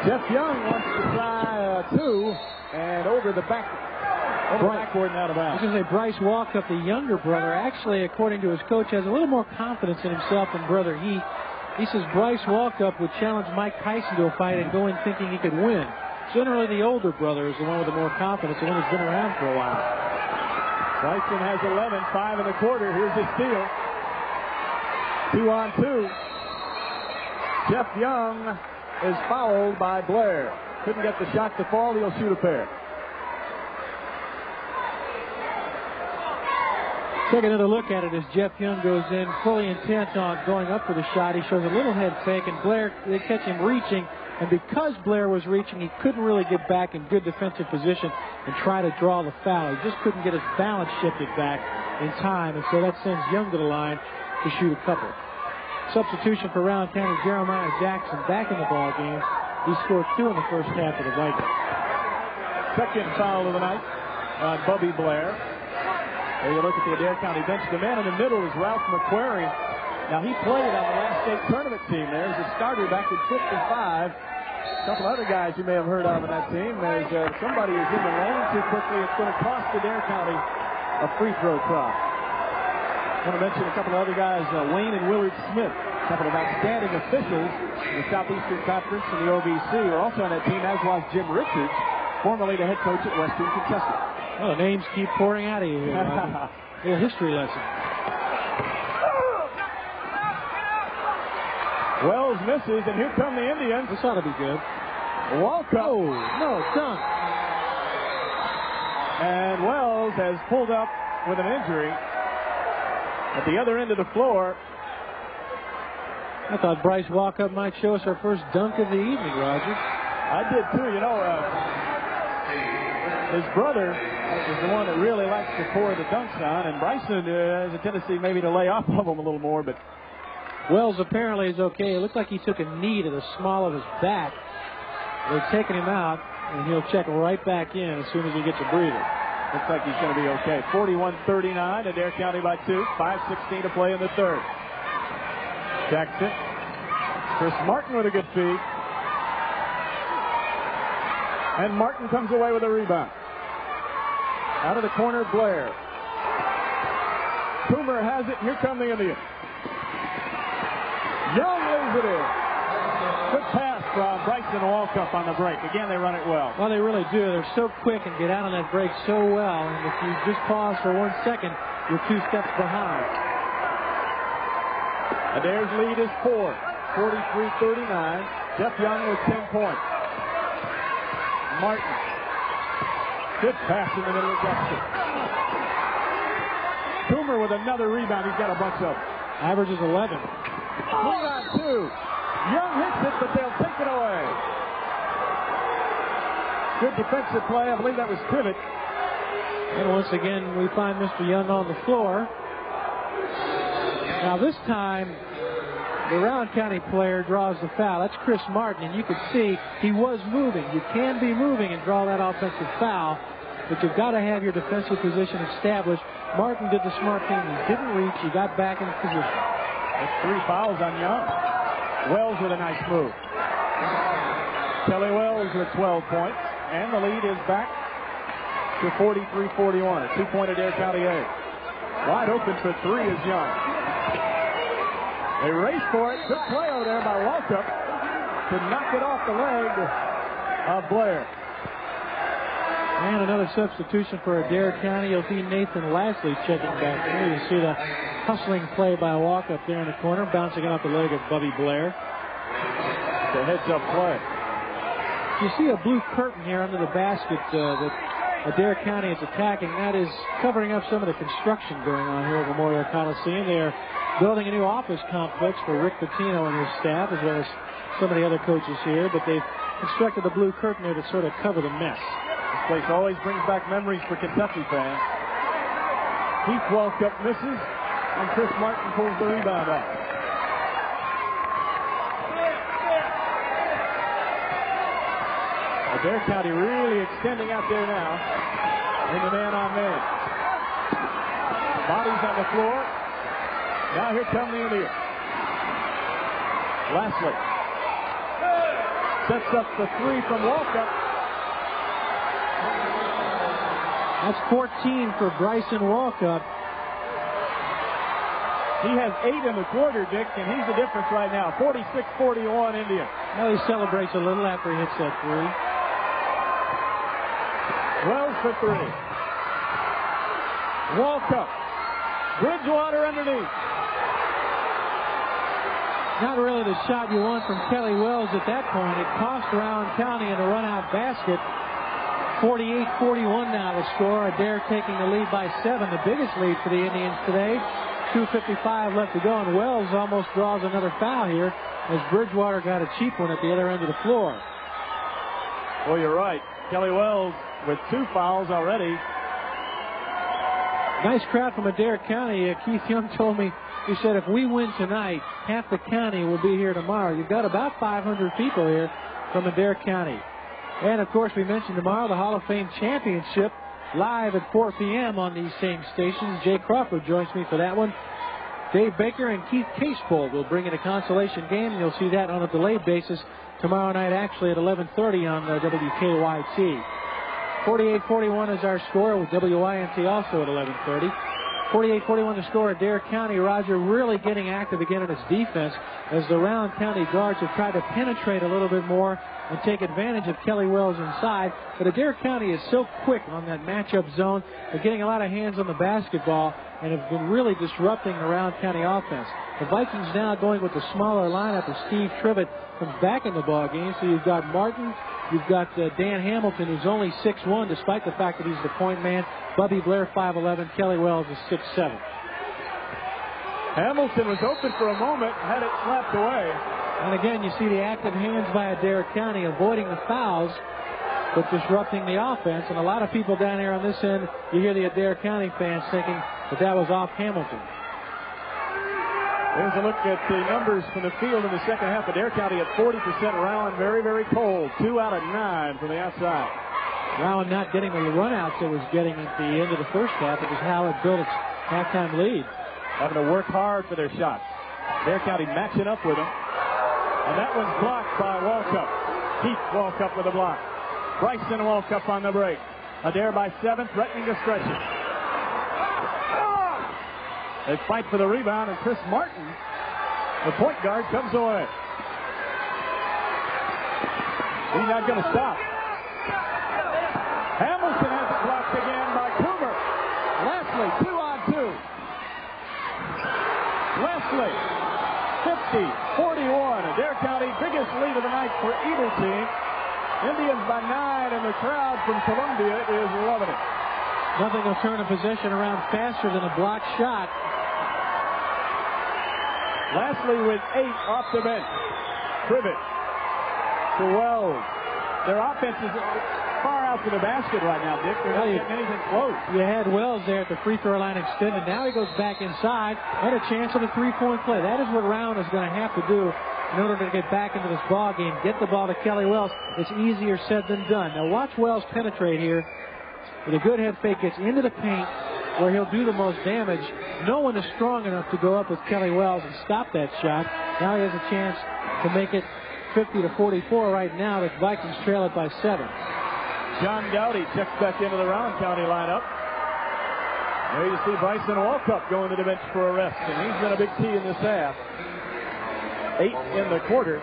Jeff Young wants to try 2 and over the backboard and out of bounds. I was going to say Bryce Walkup, the younger brother, actually, according to his coach, has a little more confidence in himself than brother Heath. He says Bryce Walkup would challenge Mike Tyson to a fight and go in thinking he could win. Generally, the older brother is the one with the more confidence, the one who's been around for a while. Bryson has 11, 5 in the quarter. Here's his steal. 2 on 2. Jeff Young is fouled by Blair. Couldn't get the shot to fall. He'll shoot a pair. Take another look at it as Jeff Young goes in, fully intent on going up for the shot. He shows a little head fake, and Blair, they catch him reaching. And because Blair was reaching, he couldn't really get back in good defensive position and try to draw the foul. He just couldn't get his balance shifted back in time, and so that sends Young to the line to shoot a couple. Substitution for Rowan County, Jeremiah Jackson back in the ball game. He scored 2 in the first half of the Vikings. Second foul of the night on Bubby Blair. There you look at the Adair County bench. The man in the middle is Ralph McQuarrie. Now, he played on the last state tournament team there as a starter back in 55. A couple other guys you may have heard of in that team. There's somebody who's in the lane too quickly. It's going to cost Adair County a free throw try. I want to mention a couple of other guys, Wayne and Willard Smith, a couple of outstanding officials in the Southeastern Conference and the OVC, are also on that team, as was Jim Richards, formerly the head coach at Western Kentucky. Well, the names keep pouring out of you here. A little history lesson. Wells misses, and here come the Indians. This ought to be good. Walkup. Oh, no, dunk. And Wells has pulled up with an injury at the other end of the floor. I thought Bryce Walkup might show us our first dunk of the evening, Roger. I did too. You know, his brother is the one that really likes to pour the dunks on, and Bryson has a tendency maybe to lay off of him a little more, but Wells apparently is okay. It looked like he took a knee to the small of his back. They've taken him out, and he'll check right back in as soon as he gets a breather. Looks like he's going to be okay. 41-39, Adair County by 2. 5:16 to play in the third. Jackson. Chris Martin with a good feed. And Martin comes away with a rebound. Out of the corner, Blair. Coomer has it. Here come the Indians. Young leaves it in. Good pass from Bryson Walkup on the break. Again, they run it well. Well, they really do. They're so quick and get out on that break so well. And if you just pause for 1 second, you're 2 steps behind. Adair's lead is 4, 43-39. Jeff Young with 10 points. Martin. Good pass in the middle of Dexter. Coomer with another rebound. He's got a bunch of them. Averages 11. 3-on-2. Young hits it, but they'll take it away. Good defensive play. I believe that was Privet. And once again, we find Mr. Young on the floor. Now this time, the Rowan County player draws the foul. That's Chris Martin, and you can see he was moving. You can be moving and draw that offensive foul, but you've got to have your defensive position established. Martin did the smart thing. He didn't reach. He got back in position. That's 3 fouls on Young. Wells with a nice move. Kelly Wells with 12 points, and the lead is back to 43-41. A 2-point Adair County A. Wide open for 3 is Young. They race for it. Good play over there by Walkup to knock it off the leg of Blair. And another substitution for Adair County. You'll see Nathan Lashley checking back here. You see the hustling play by Walkup there in the corner, bouncing it off the leg of Bubby Blair. The heads-up play. You see a blue curtain here under the basket that Adair County is attacking. That is covering up some of the construction going on here at Memorial Coliseum. They are building a new office complex for Rick Pitino and his staff, as well as some of the other coaches here, but they've constructed a blue curtain there to sort of cover the mess. This place always brings back memories for Kentucky fans. Keith Walkup misses, and Chris Martin pulls the rebound up. Adair County really extending out there now in the man-on-man. Bodies on the floor. Now here come the Indians. Lashley sets up the 3 from Walkup. That's 14 for Bryson Walkup. He has 8 in the quarter, Dick, and he's the difference right now. 46-41 Indians. Now he celebrates a little after he hits that 3. Wells for 3. Walkup. Bridgewater underneath. Not really the shot you want from Kelly Wells at that point. It cost Rowan County in a run-out basket. 48-41 now the score. Adair taking the lead by 7, the biggest lead for the Indians today. 2:55 left to go, and Wells almost draws another foul here as Bridgewater got a cheap one at the other end of the floor. Well, you're right. Kelly Wells with 2 fouls already. Nice crowd from Adair County. Keith Young told me, he said, if we win tonight, half the county will be here tomorrow. You've got about 500 people here from Adair County. And, of course, we mentioned tomorrow the Hall of Fame Championship live at 4 p.m. on these same stations. Jay Crawford joins me for that one. Dave Baker and Keith Casebold will bring in a consolation game, and you'll see that on a delayed basis tomorrow night, actually at 11:30 on WKYT. 48-41 is our score, with WYNT also at 11:30. 48-41 the score. Adair County, Roger, really getting active again in its defense as the Rowan County guards have tried to penetrate a little bit more and take advantage of Kelly Wells inside. But Adair County is so quick on that matchup zone. They're getting a lot of hands on the basketball and have been really disrupting the Rowan County offense. The Vikings now going with the smaller lineup as Steve Tribbett comes back in the ball game. So you've got Martin, you've got Dan Hamilton, who's only 6'1", despite the fact that he's the point man. Bubby Blair, 5'11". Kelly Wells is 6'7". Hamilton was open for a moment, had it slapped away. And again, you see the active hands by Adair County avoiding the fouls, but disrupting the offense. And a lot of people down here on this end, you hear the Adair County fans thinking that was off Hamilton. There's a look at the numbers from the field in the second half. Adair County at 40%. Rowan very, very cold. 2 out of 9 from the outside. Rowan not getting the runouts it was getting at the end of the first half. It was how it built its halftime lead. Having to work hard for their shots. Adair County matching up with them. And that one's blocked by Walkup. Keith Walkup with a block. Bryson Walkup on the break. Adair by 7, threatening to stretch it. They fight for the rebound, and Chris Martin, the point guard, comes away. He's not going to stop. Hamilton has it blocked again by Coomer. Leslie, 2-on-2. Leslie, 50-41. Adair County, biggest lead of the night for either team. Indians by 9, and the crowd from Columbia is loving it. Nothing will turn a possession around faster than a blocked shot. Lastly, with 8 off the bench. Privet to Wells. Their offense is far out to the basket right now, Dick. They're not getting anything close. You had Wells there at the free throw line extended. Now he goes back inside and a chance of a three-point play. That is what Rowan is going to have to do in order to get back into this ball game. Get the ball to Kelly Wells. It's easier said than done. Now watch Wells penetrate here. With a good head fake, gets into the paint where he'll do the most damage. No one is strong enough to go up with Kelly Wells and stop that shot. Now he has a chance to make it 50-44 right now. The Vikings trail it by 7. John Dowdy checks back into the Rowan County lineup. There you see Bryson Walkup going to the bench for a rest, and he's been a big key in this half. 8 in the quarter,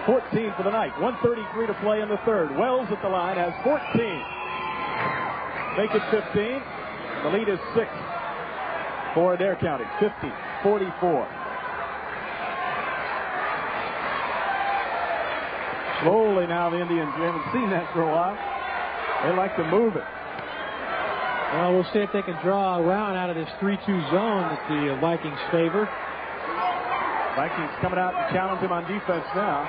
14 for the night. 1:33 to play in the third. Wells at the line has 14. Make it 15. The lead is 6 for Adair County. 50-44. Slowly now the Indians, we haven't seen that for a while. They like to move it. Well, we'll see if they can draw Rowan out of this 3-2 zone that the Vikings favor. Vikings coming out to challenge him on defense now.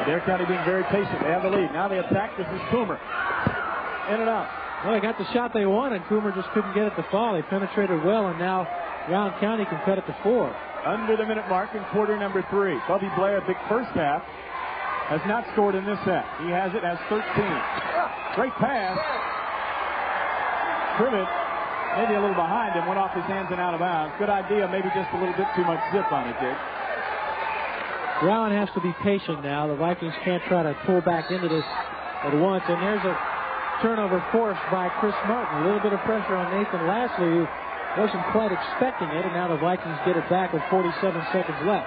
Adair County being very patient. They have the lead. Now they attack. This is Coomer. In and out. Well, they got the shot they wanted. Coomer just couldn't get it to fall. They penetrated well, and now Rowan County can cut it to 4. Under the minute mark in quarter number 3. Bubby Blair, big first half, has not scored in this half. He has it as 13. Great pass. Privet, maybe a little behind him, went off his hands and out of bounds. Good idea, maybe just a little bit too much zip on it, Dick. Rowan has to be patient now. The Vikings can't try to pull back into this at once. And there's a turnover forced by Chris Martin. A little bit of pressure on Nathan Lastly, who wasn't quite expecting it. And now the Vikings get it back with 47 seconds left.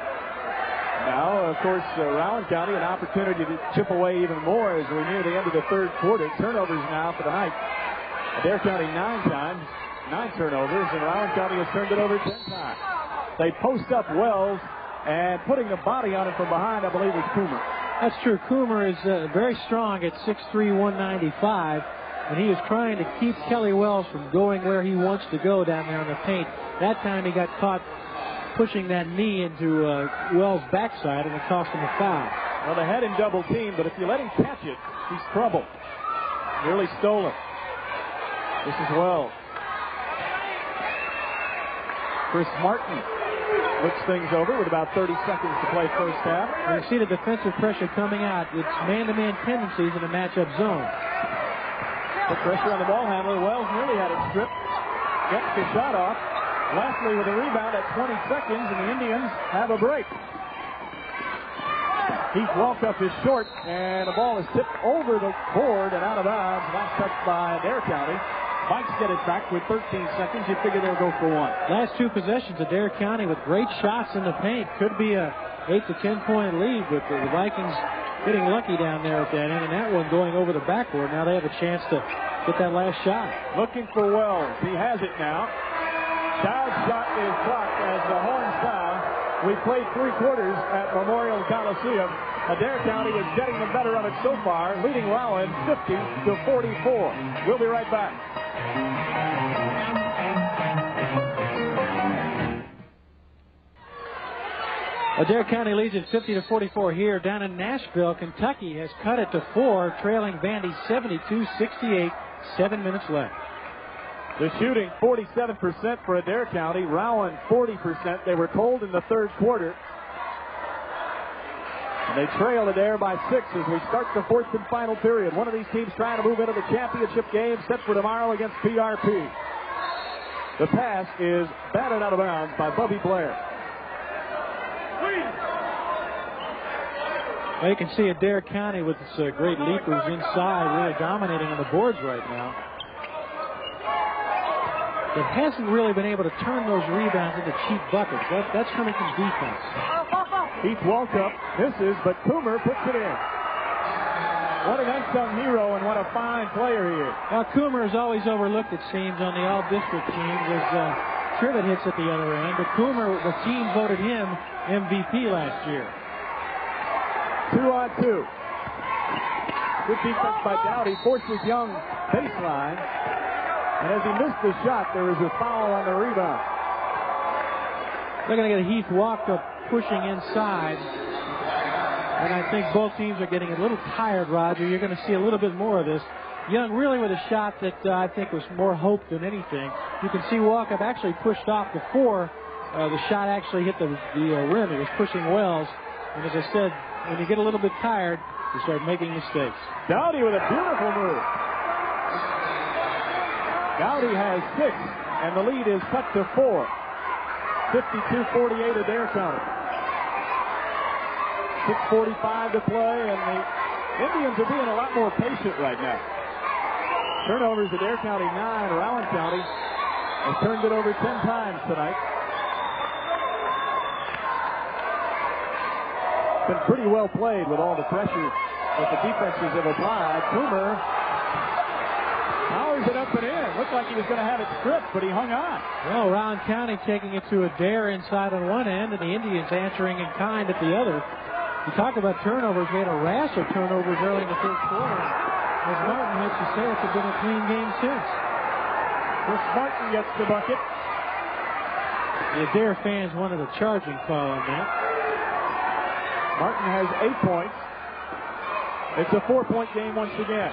Now, of course, Rowan County, an opportunity to chip away even more as we near the end of the third quarter. Turnovers now for the night. Adair County 9 times, 9 turnovers, and Rowan County has turned it over 10 times. They post up Wells. And putting the body on it from behind, I believe, is Coomer. That's true. Coomer is very strong at 6'3", 195. And he is trying to keep Kelly Wells from going where he wants to go down there in the paint. That time he got caught pushing that knee into Wells' backside, and it cost him a foul. Well, they had him double teamed, but if you let him catch it, he's trouble. Nearly stolen. This is Wells. Chris Martin looks things over with about 30 seconds to play first half. And you see the defensive pressure coming out. It's man-to-man tendencies in a matchup zone. The pressure on the ball handler. Wells nearly had it stripped. Gets the shot off. Lastly with a rebound at 20 seconds, and the Indians have a break. Keith Walkup is short, and the ball is tipped over the board and out of bounds. Last touch by Adair County. Vikes get it back with 13 seconds. You figure they'll go for 1. Last 2 possessions, Adair County with great shots in the paint. Could be a 8 to 10 point lead, with the Vikings getting lucky down there at that end, and that one going over the backboard. Now they have a chance to get that last shot. Looking for Wells. He has it now. Dowd's shot is blocked as the horn sound. We played 3 quarters at Memorial Coliseum. Adair County is getting the better of it so far, leading Rowan 50-44. We'll be right back. Adair County leads it 50-44 here. Down in Nashville, Kentucky has cut it to 4, trailing Vandy 72-68. 7 minutes left. The shooting 47% for Adair County. Rowan 40%. They were cold in the third quarter. And they trail Adair by 6 as we start the fourth and final period. One of these teams trying to move into the championship game set for tomorrow against PRP. The pass is batted out of bounds by Bubby Blair. Well, you can see Adair County with its great leapers inside, really dominating on the boards right now. It hasn't really been able to turn those rebounds into cheap buckets. That's coming from defense. Heath Walkup misses, but Coomer puts it in. What an unsung hero and what a fine player he is. Well, Coomer is always overlooked, it seems, on the all-district team. There's Trivet hits at the other end, but Coomer, the team voted him MVP last year. 2-on-2. Good defense by Dowdy. Forces Young baseline. And as he missed the shot, there was a foul on the rebound. They're going to get Heath Walkup pushing inside. And I think both teams are getting a little tired, Roger. You're going to see a little bit more of this. Young really with a shot that I think was more hope than anything. You can see Walkup actually pushed off before the shot actually hit the rim. He was pushing Wells. And as I said, when you get a little bit tired, you start making mistakes. Dowdy with a beautiful move. Dowdy has 6, and the lead is cut to 4. 52-48 Adair County. 6:45 to play, and the Indians are being a lot more patient right now. Turnovers, Adair County 9. Rowan County has turned it over 10 times tonight. Been pretty well played with all the pressure that the defenses have applied. Coomer powers it up and in. Looked like he was going to have it stripped, but he hung on. Well, Rowan County taking it to Adair inside on one end, and the Indians answering in kind at the other. You talk about turnovers. We had a rash of turnovers early in the third quarter. As Martin hits to say, it's been a clean game since. Chris Martin gets the bucket. The Adair fans wanted a charging call on that. Martin has 8 points. It's a 4-point game once again.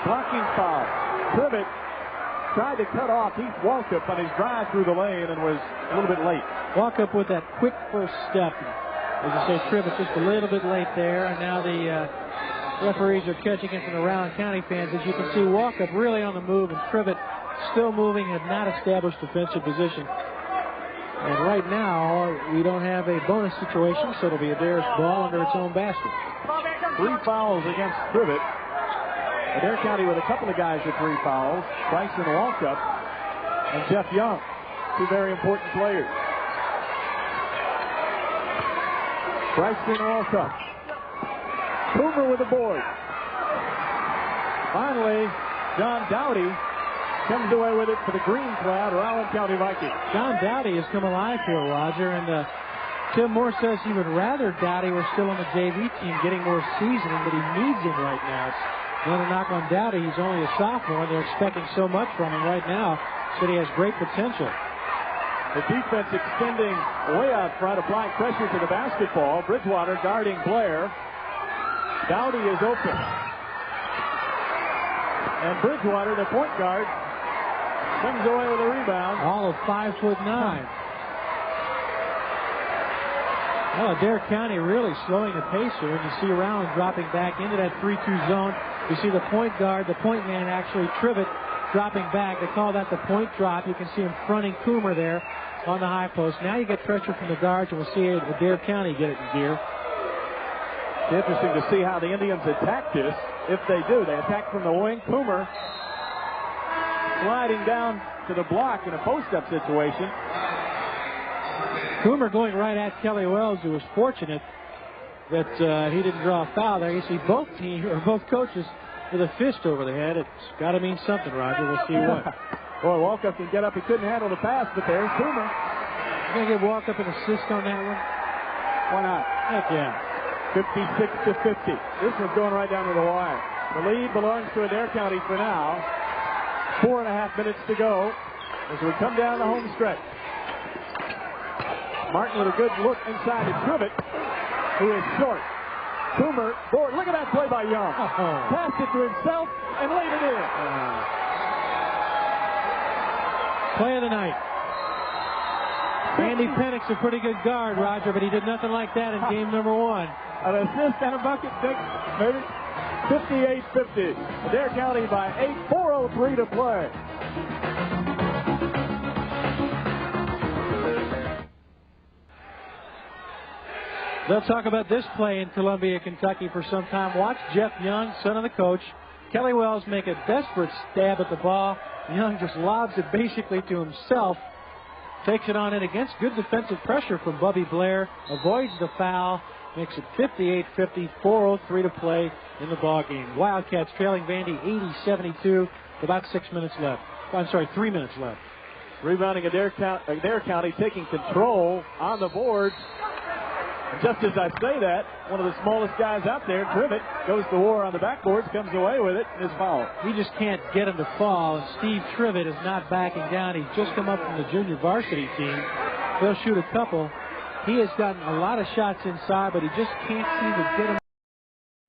Blocking foul. Trivet tried to cut off Heath Walkup on his drive through the lane and was a little bit late. Walkup with that quick first step. As you say, Trivet just a little bit late there, and now the referees are catching it from the Rowan County fans. As you can see, Walkup really on the move, and Trivet still moving, had not established defensive position. And right now, we don't have a bonus situation, so it'll be Adair's ball under its own basket. 3 fouls against Trivet. Adair County with a couple of guys with 3 fouls. Bryson Walkup and Jeff Young. 2 very important players. Bryson Walkup. Coomer with the board. Finally, John Dowdy comes away with it for the green-clad Rowan County Vikings. John Dowdy has come alive here, Roger, and Tim Moore says he would rather Dowdy were still on the JV team getting more seasoning, but he needs him right now. It's not a knock on Dowdy. He's only a sophomore, and they're expecting so much from him right now, so he has great potential. The defense extending way out front, applying pressure to the basketball. Bridgewater guarding Blair. Dowdy is open. And Bridgewater, the point guard, comes away with a rebound. All of 5'9". Well, Adair County really slowing the pace here. When you see Rowan dropping back into that 3-2 zone, you see the point guard, the point man, actually Trivet, dropping back. They call that the point drop. You can see him fronting Coomer there on the high post. Now you get pressure from the guards, and we'll see Adair County get it in gear. It's interesting to see how the Indians attack this. If they do, they attack from the wing. Coomer sliding down to the block in a post-up situation. Coomer going right at Kelly Wells, who was fortunate that he didn't draw a foul there. You see both teams, or both coaches, with a fist over the head. It's got to mean something, Roger. We'll see what. Boy, Walkup can get up. He couldn't handle the pass, but there's Coomer. You're going to give Walkup an assist on that one? Why not? Heck yeah. 56-50. This one's going right down to the wire. The lead belongs to Adair County for now. 4.5 minutes to go as we come down the home stretch. Martin with a good look inside to Trivet, who is short. Coomer, board. Look at that play by Young. Passed it to himself and laid it in. Play of the night. Andy Pennick's a pretty good guard, Roger, but he did nothing like that in game number 1. An assist and a bucket, maybe. 58-50. Adair County by 8. 4:03 to play. They'll talk about this play in Columbia, Kentucky for some time. Watch Jeff Young, son of the coach. Kelly Wells make a desperate stab at the ball. Young just lobs it basically to himself. Takes it on in against good defensive pressure from Bubby Blair. Avoids the foul. Makes it 58-50, 4:03 to play in the ball game. Wildcats trailing Vandy 80-72 with about 6 minutes left. I'm sorry, 3 minutes left. Rebounding Adair County taking control on the boards. And just as I say that, one of the smallest guys out there, Trivet, goes to war on the backboards, comes away with it, and is fouled. He just can't get him to fall, and Steve Trivet is not backing down. He's just come up from the junior varsity team. He'll shoot a couple. He has gotten a lot of shots inside, but he just can't seem to get him.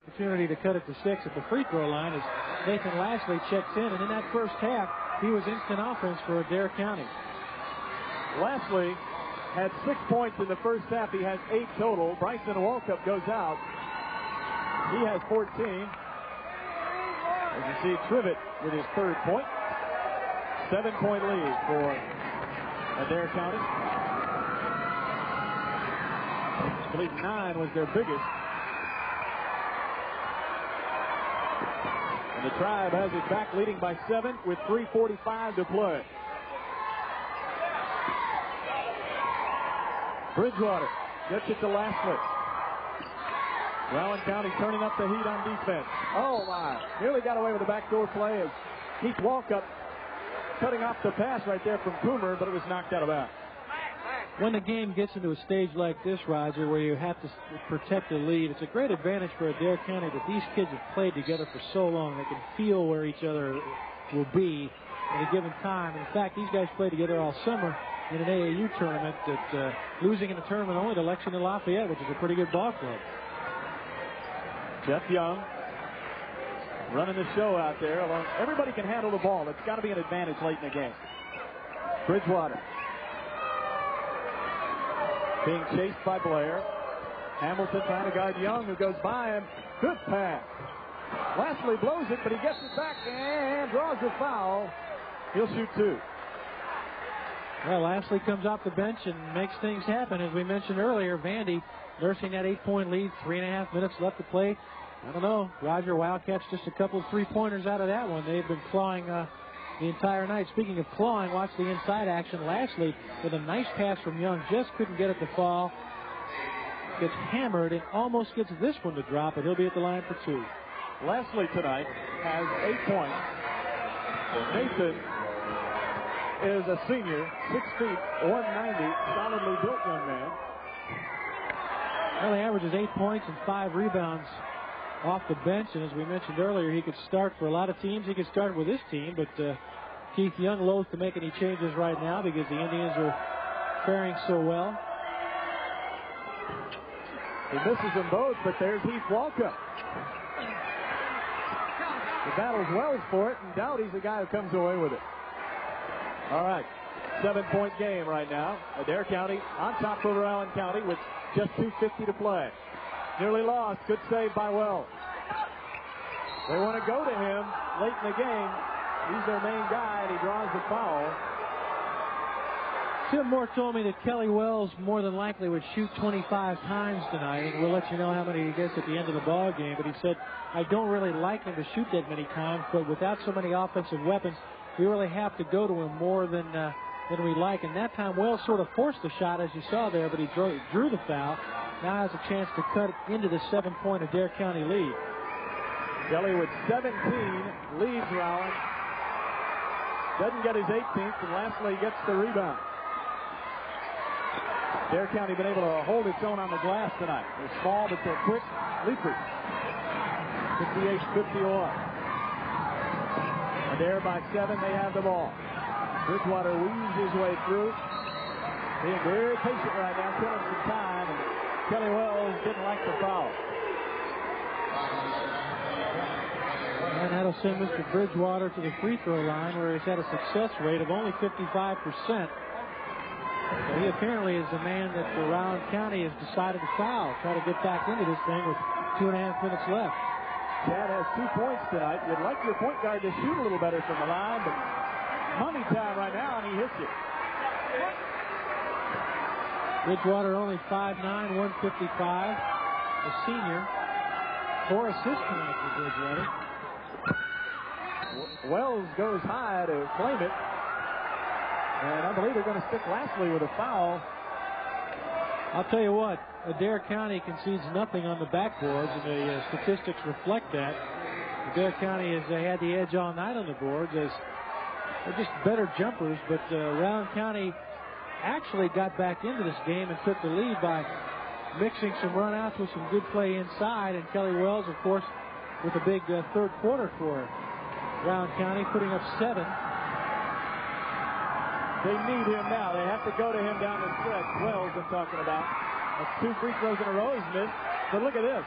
Opportunity to cut it to 6 at the free throw line as Nathan Lashley checks in, and in that first half, he was instant offense for Adair County. Lashley had 6 points in the first half. He has 8 total. Bryson Walkup goes out. He has 14. As you see, Trivet with his 3rd point. 7-point lead for Adair County. I believe 9 was their biggest. And the Tribe has it back, leading by 7 with 3:45 to play. Bridgewater gets it to Lashley. Rowan County turning up the heat on defense. Oh, my. Nearly got away with a backdoor play as Keith Walkup cutting off the pass right there from Coomer, but it was knocked out of bounds. When the game gets into a stage like this, Roger, where you have to protect the lead, it's a great advantage for Adair County that these kids have played together for so long. They can feel where each other will be at a given time. In fact, these guys played together all summer in an AAU tournament, that losing in a tournament only to Lexington Lafayette, which is a pretty good ball club. Jeff Young running the show out there. Along. Everybody can handle the ball. It's got to be an advantage late in the game. Bridgewater being chased by Blair. Hamilton trying to guard Young, who goes by him. Good pass. Lashley blows it, but he gets it back and draws the foul. He'll shoot 2. Well, Lashley comes off the bench and makes things happen. As we mentioned earlier, Vandy nursing that 8-point lead, 3.5 minutes left to play. I don't know, Roger, Wildcats just a couple of 3-pointers out of that one. They've been clawing the entire night. Speaking of clawing, watch the inside action. Lashley with a nice pass from Young, just couldn't get it to fall. Gets hammered and almost gets this one to drop, and he'll be at the line for 2. Lashley tonight has 8 points. Nathan is a senior, 6 feet, 190, solidly built young man. Well, he averages 8 points and 5 rebounds off the bench, and as we mentioned earlier, he could start for a lot of teams. He could start with this team, but Keith Young loath to make any changes right now because the Indians are faring so well. He misses them both, but there's Heath Walkup. He battles Wells for it, and Dowdy's the guy who comes away with it. All right, 7-point game right now. Adair County on top of Rowan County with just 2:50 to play. Nearly lost. Good save by Wells. They want to go to him late in the game. He's their main guy, and he draws the foul. Tim Moore told me that Kelly Wells more than likely would shoot 25 times tonight, and we'll let you know how many he gets at the end of the ball game. But he said, I don't really like him to shoot that many times, but without so many offensive weapons, we really have to go to him more than we like. And that time, Wells sort of forced the shot, as you saw there, but he drew the foul. Now has a chance to cut into the 7-point Adair County lead. Kelly with 17 leads Rowan. Doesn't get his 18th, and Lashley gets the rebound. Adair County been able to hold its own on the glass tonight. They're small, but they're quick leapers. 58-51. Adair by 7, they have the ball. Bridgewater weaves his way through. Being very patient right now, killing some time, and Kelly Wells didn't like the foul. And that'll send Mr. Bridgewater to the free throw line, where he's had a success rate of only 55%. So he apparently is the man that Rowan County has decided to foul. Try to get back into this thing with 2.5 minutes left. Chad has 2 points tonight. You'd like your point guard to shoot a little better from the line, but money time right now, and he hits it. Bridgewater only 5'9", 155. A senior. 4 assists tonight for Bridgewater. Wells goes high to claim it. And I believe they're going to stick Lastly with a foul. I'll tell you what, Adair County concedes nothing on the backboards, and the statistics reflect that. Adair County has had the edge all night on the boards as they're just better jumpers, but Rowan County actually got back into this game and took the lead by mixing some run-outs with some good play inside, and Kelly Wells, of course, with a big third quarter for Rowan County, putting up 7. They need him now. They have to go to him down the stretch. Wells, I'm talking about. That's 2 free throws in a row he's missed. But look at this.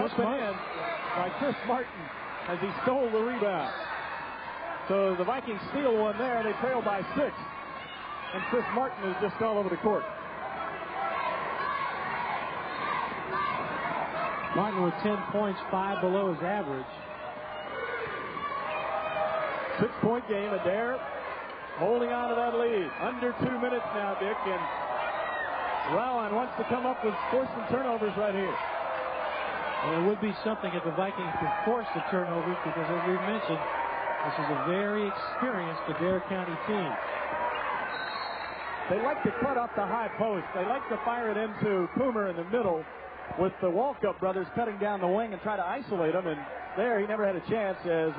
Up and in by Chris Martin as he stole the rebound. So the Vikings steal one there. They trail by 6. And Chris Martin is just all over the court. Martin with 10 points, 5 below his average. 6-point game. Adair holding on to that lead. Under 2 minutes now, Dick. And Rowan wants to come up with force some turnovers right here. Well, it would be something if the Vikings could force the turnovers because, as we've mentioned, this is a very experienced Adair County team. They like to cut off the high post. They like to fire it into Coomer in the middle with the Walkup brothers cutting down the wing and try to isolate him. And there he never had a chance as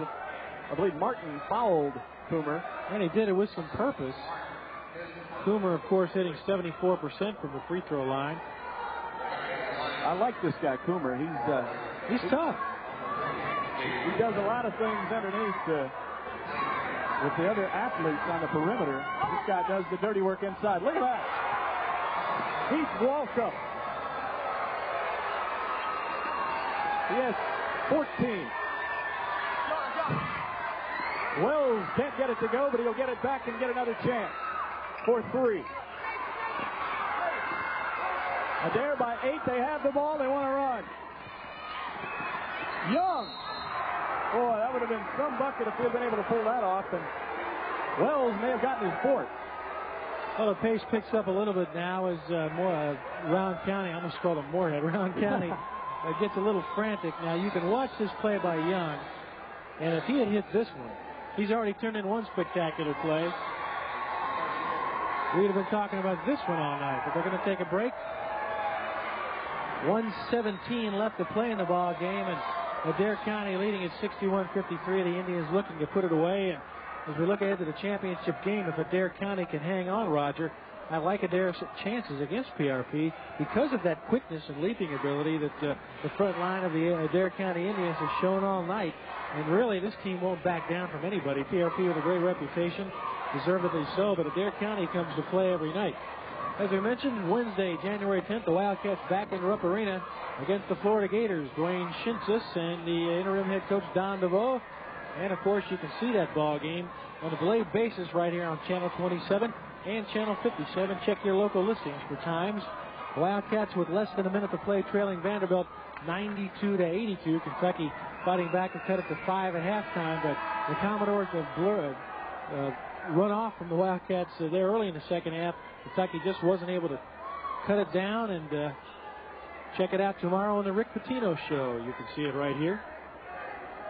I believe Martin fouled Coomer. And he did it with some purpose. Coomer, of course, hitting 74% from the free throw line. I like this guy, Coomer. He's tough. He does a lot of things underneath with the other athletes on the perimeter. This guy does the dirty work inside. Look at that. Heath Walkup. He has 14. Wells can't get it to go, but he'll get it back and get another chance for 3. Adair by 8. They have the ball. They want to run. Young. Boy, that would have been some bucket if he had been able to pull that off. And Wells may have gotten his 4th. Well, the pace picks up a little bit now as Rowan County, I almost called him Moorhead, Rowan County gets a little frantic. Now, you can watch this play by Young, and if he had hit this one, he's already turned in one spectacular play. We'd have been talking about this one all night, but they're going to take a break. 1:17 left to play in the ball game, and Adair County leading at 61-53. The Indians looking to put it away. And as we look ahead to the championship game, if Adair County can hang on, Roger, I like Adair's chances against PRP because of that quickness and leaping ability that the front line of the Adair County Indians has shown all night. And really, this team won't back down from anybody. PRP with a great reputation, deservedly so, but Adair County comes to play every night. As we mentioned, Wednesday, January 10th, the Wildcats back in Rupp Arena against the Florida Gators. Dwayne Shintzis and the interim head coach Don DeVoe. And, of course, you can see that ball game on a delayed basis right here on Channel 27 and Channel 57. Check your local listings for times. Wildcats with less than a minute to play, trailing Vanderbilt 92-82. Kentucky fighting back to cut it to 5 at halftime, but the Commodores have run off from the Wildcats there early in the second half. Kentucky just wasn't able to cut it down, and check it out tomorrow on the Rick Pitino Show. You can see it right here.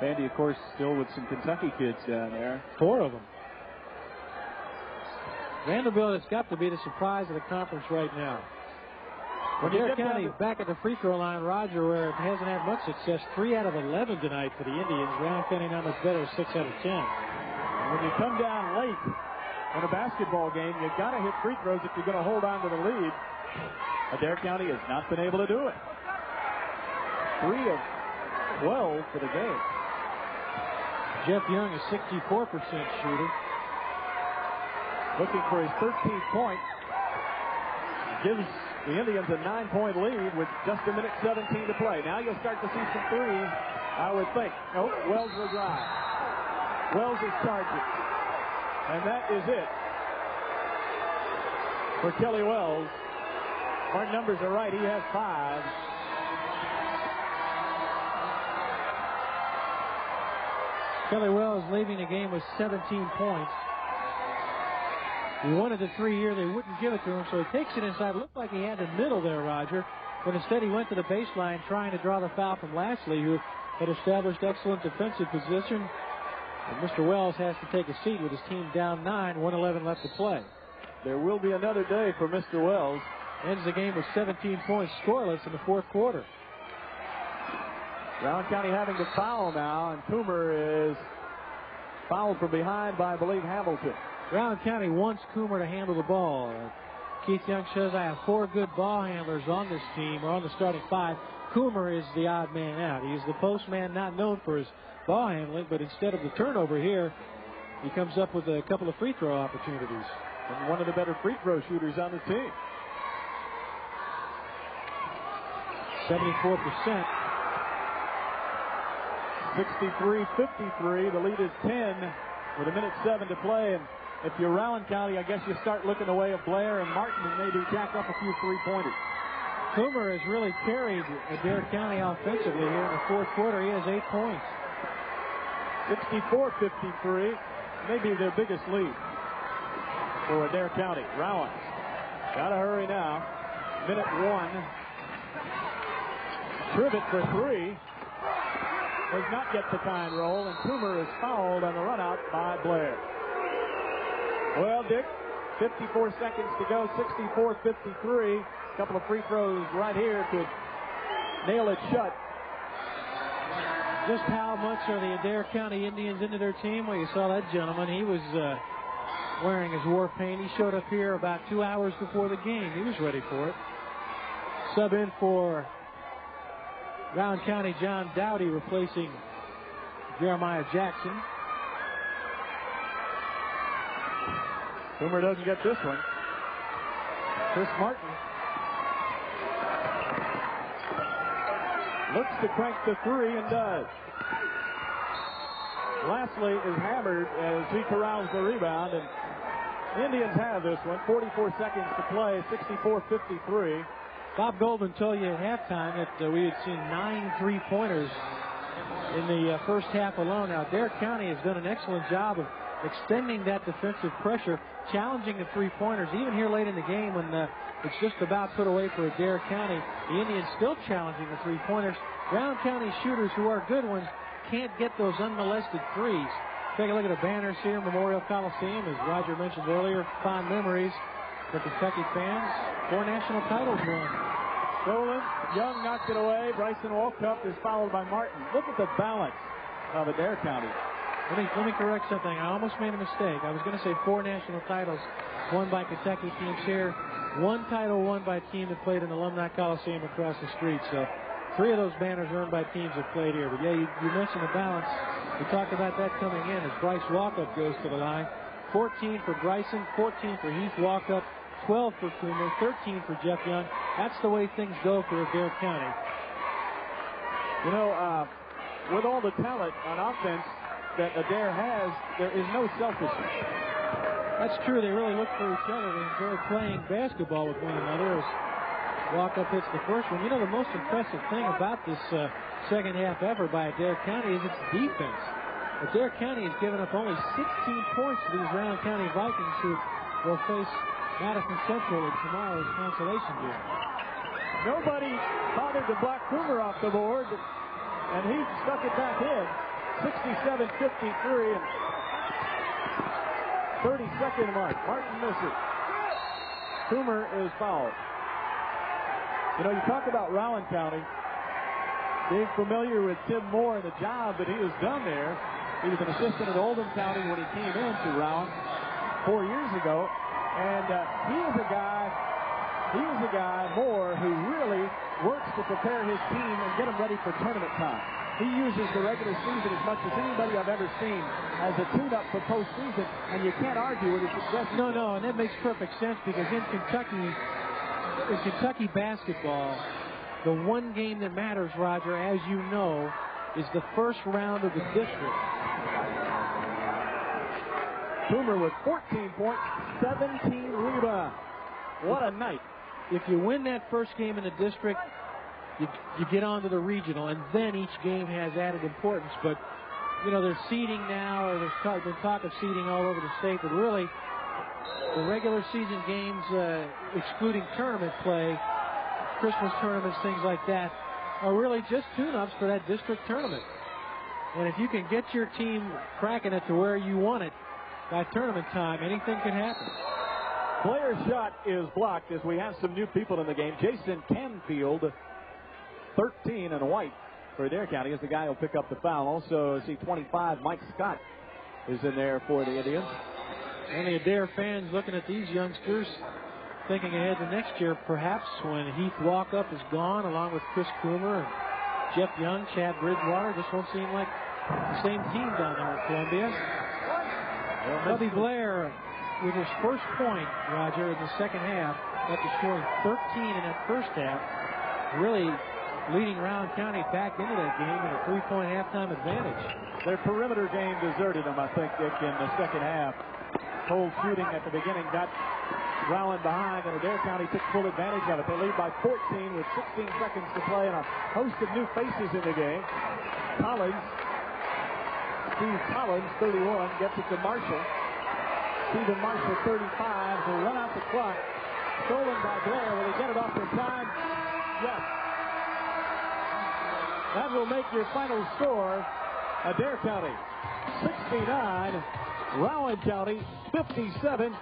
Andy, of course, still with some Kentucky kids down there. 4 of them. Vanderbilt has got to be the surprise of the conference right now. Adair County back at the free throw line, Roger, where it hasn't had much success. 3 out of 11 tonight for the Indians. Rowan County not much better, 6 out of 10. When you come down late in a basketball game, you've got to hit free throws if you're going to hold on to the lead. Adair County has not been able to do it. 3 of 12 for the game. Jeff Young, a 64% shooter. Looking for his 13th point. Gives the Indians a 9-point lead with just 1:17 to play. Now you'll start to see some threes, I would think. Oh, Wells will drive. Wells is charging. And that is it for Kelly Wells. Our numbers are right. He has 5. Kelly Wells leaving the game with 17 points. He wanted the 3 here. They wouldn't give it to him, so he takes it inside. Looked like he had the middle there, Roger. But instead he went to the baseline trying to draw the foul from Lashley, who had established excellent defensive position. And Mr. Wells has to take a seat with his team down 9, 1:11 left to play. There will be another day for Mr. Wells. Ends the game with 17 points scoreless in the fourth quarter. Rowan County having to foul now, and Coomer is fouled from behind by, I believe, Hamilton. Rowan County wants Coomer to handle the ball. Keith Young says, I have 4 good ball handlers on this team, or on the starting 5. Coomer is the odd man out. He's the postman, not known for his ball handling, but instead of the turnover here, he comes up with a couple of free throw opportunities. And one of the better free throw shooters on the team. 74%. 63-53. The lead is 10 with 1:07 to play. And if you're Rowan County, I guess you start looking the way of Blair and Martin and maybe jack up a few three-pointers. Coomer has really carried Adair County offensively here in the fourth quarter. He has 8 points. 64-53. Maybe their biggest lead for Adair County. Rowan. Gotta hurry now. 1:01. Trivet for 3. Does not get the kind roll, and Coomer is fouled on the run out by Blair. Well, Dick, 54 seconds to go, 64-53. A couple of free throws right here could nail it shut. Just how much are the Adair County Indians into their team? Well, you saw that gentleman. He was wearing his war paint. He showed up here about 2 hours before the game. He was ready for it. Sub in for Rowan County, John Dowdy, replacing Jeremiah Jackson. Coomer doesn't get this one. Chris Martin looks to crank the 3 and does. Lastly is hammered as he corrals the rebound, and the Indians have this one. 44 seconds to play, 64-53. Bob Goldman told you at halftime that we had seen 9 3-pointers in the first half alone. Now, Adair County has done an excellent job of extending that defensive pressure, challenging the 3-pointers. Even here late in the game when it's just about put away for Adair County, the Indians still challenging the 3-pointers. Rowan County shooters, who are good ones, can't get those unmolested threes. Take a look at the banners here, Memorial Coliseum, as Roger mentioned earlier, fond memories for Kentucky fans. 4 national titles won. Roland, Young knocks it away. Bryson Walkup is followed by Martin. Look at the balance of Adair County. Let me correct something. I almost made a mistake. I was going to say 4 national titles won by Kentucky teams here. 1 title won by a team that played in Alumni Coliseum across the street. So 3 of those banners earned by teams that played here. But yeah, you mentioned the balance. We talked about that coming in as Bryce Walkup goes to the line. 14 for Bryson, 14 for Heath Walkup, 12 for Coomer, 13 for Jeff Young. That's the way things go for Adair County. You know, with all the talent on offense that Adair has, there is no selfishness. That's true. They really look for each other. They enjoy playing basketball with one another as Walkup hits the first one. You know, the most impressive thing about this second half effort by Adair County is its defense. Adair County has given up only 16 points to these Rowan County Vikings, who will face Madison Central in tomorrow's consolation game. Nobody bothered to block Coomer off the board, and he stuck it back in. 67-53 and 30-second mark. Martin misses. Coomer is fouled. You know, you talk about Rowan County being familiar with Tim Moore and the job that he has done there. He was an assistant at Oldham County when he came into Rowan 4 years ago. And he is a guy, Moore, who really works to prepare his team and get them ready for tournament time. He uses the regular season as much as anybody I've ever seen as a tune-up for postseason, and you can't argue with his success. No, and that makes perfect sense because in Kentucky basketball, the one game that matters, Roger, as you know, is the first round of the district. Coomer with 14 points, 17 rebounds. What a night. If you win that first game in the district, you get on to the regional, and then each game has added importance. But, you know, there's seeding now, or there's been talk of seeding all over the state, but really, the regular season games, excluding tournament play, Christmas tournaments, things like that, are really just tune-ups for that district tournament. And if you can get your team cracking it to where you want it by tournament time, anything can happen. Player shot is blocked as we have some new people in the game. Jason Canfield, 13 and white for Adair County, is the guy who'll pick up the foul. Also, see 25, Mike Scott is in there for the Indians. And the Adair fans looking at these youngsters, thinking ahead to next year, perhaps, when Heath Walkup is gone, along with Chris Coomer and Jeff Young, Chad Bridgewater. This won't seem like the same team down there at Columbia. Bubby Blair with his first point, Roger, in the second half, after scoring 13 in that first half, really leading Rowan County back into that game in a 3-point halftime advantage. Their perimeter game deserted them, I think, Dick, in the second half. Cold shooting at the beginning got Rowan behind, and Adair County took full advantage of it. They lead by 14 with 16 seconds to play, and a host of new faces in the game. Steve Collins, 31, gets it to Marshall. Stephen Marshall, 35, will run out the clock. Stolen by Blair. Will he get it off in time? Yes. That will make your final score Adair County 69, Rowan County 57.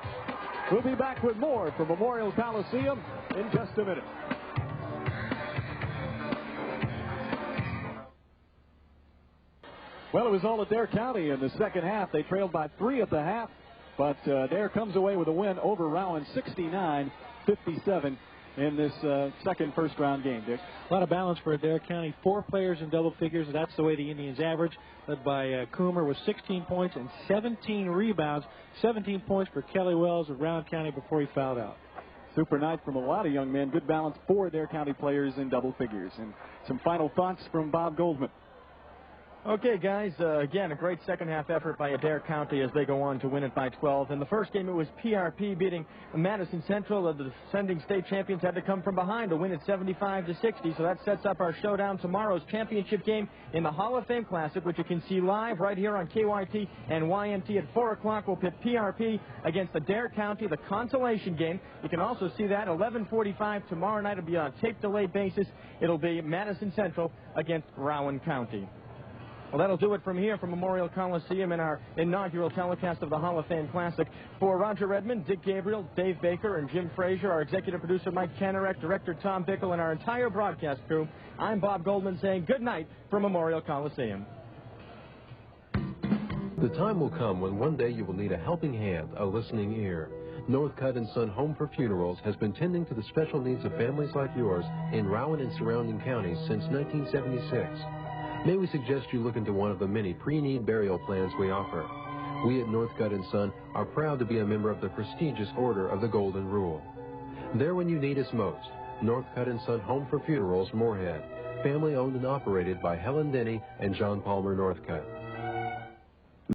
We'll be back with more from Memorial Coliseum in just a minute. Well, it was all Adair County in the second half. They trailed by 3 at the half, but Adair comes away with a win over Rowan, 69-57 in this second first-round game, Dick. A lot of balance for Adair County. 4 players in double figures. That's the way the Indians average, led by Coomer with 16 points and 17 rebounds. 17 points for Kelly Wells of Rowan County before he fouled out. Super night from a lot of young men. Good balance for Adair County players in double figures. And some final thoughts from Bob Goldman. Okay, guys, again, a great second-half effort by Adair County as they go on to win it by 12. In the first game, it was PRP beating Madison Central. The defending state champions had to come from behind to win it 75-60, so that sets up our showdown tomorrow's championship game in the Hall of Fame Classic, which you can see live right here on KYT and YMT at 4 o'clock. We'll pit PRP against Adair County, the consolation game. You can also see that 11:45 tomorrow night. It'll be on a tape-delay basis. It'll be Madison Central against Rowan County. Well, that'll do it from here from Memorial Coliseum in our inaugural telecast of the Hall of Fame Classic. For Roger Redmond, Dick Gabriel, Dave Baker, and Jim Frazier, our executive producer Mike Kanarek, director Tom Bickle, and our entire broadcast crew, I'm Bob Goldman saying good night from Memorial Coliseum. The time will come when one day you will need a helping hand, a listening ear. Northcutt & Son Home for Funerals has been tending to the special needs of families like yours in Rowan and surrounding counties since 1976. May we suggest you look into one of the many pre-need burial plans we offer. We at Northcutt & Son are proud to be a member of the prestigious Order of the Golden Rule. There when you need us most, Northcutt & Son Home for Funerals, Moorhead. Family owned and operated by Helen Denny and John Palmer Northcutt.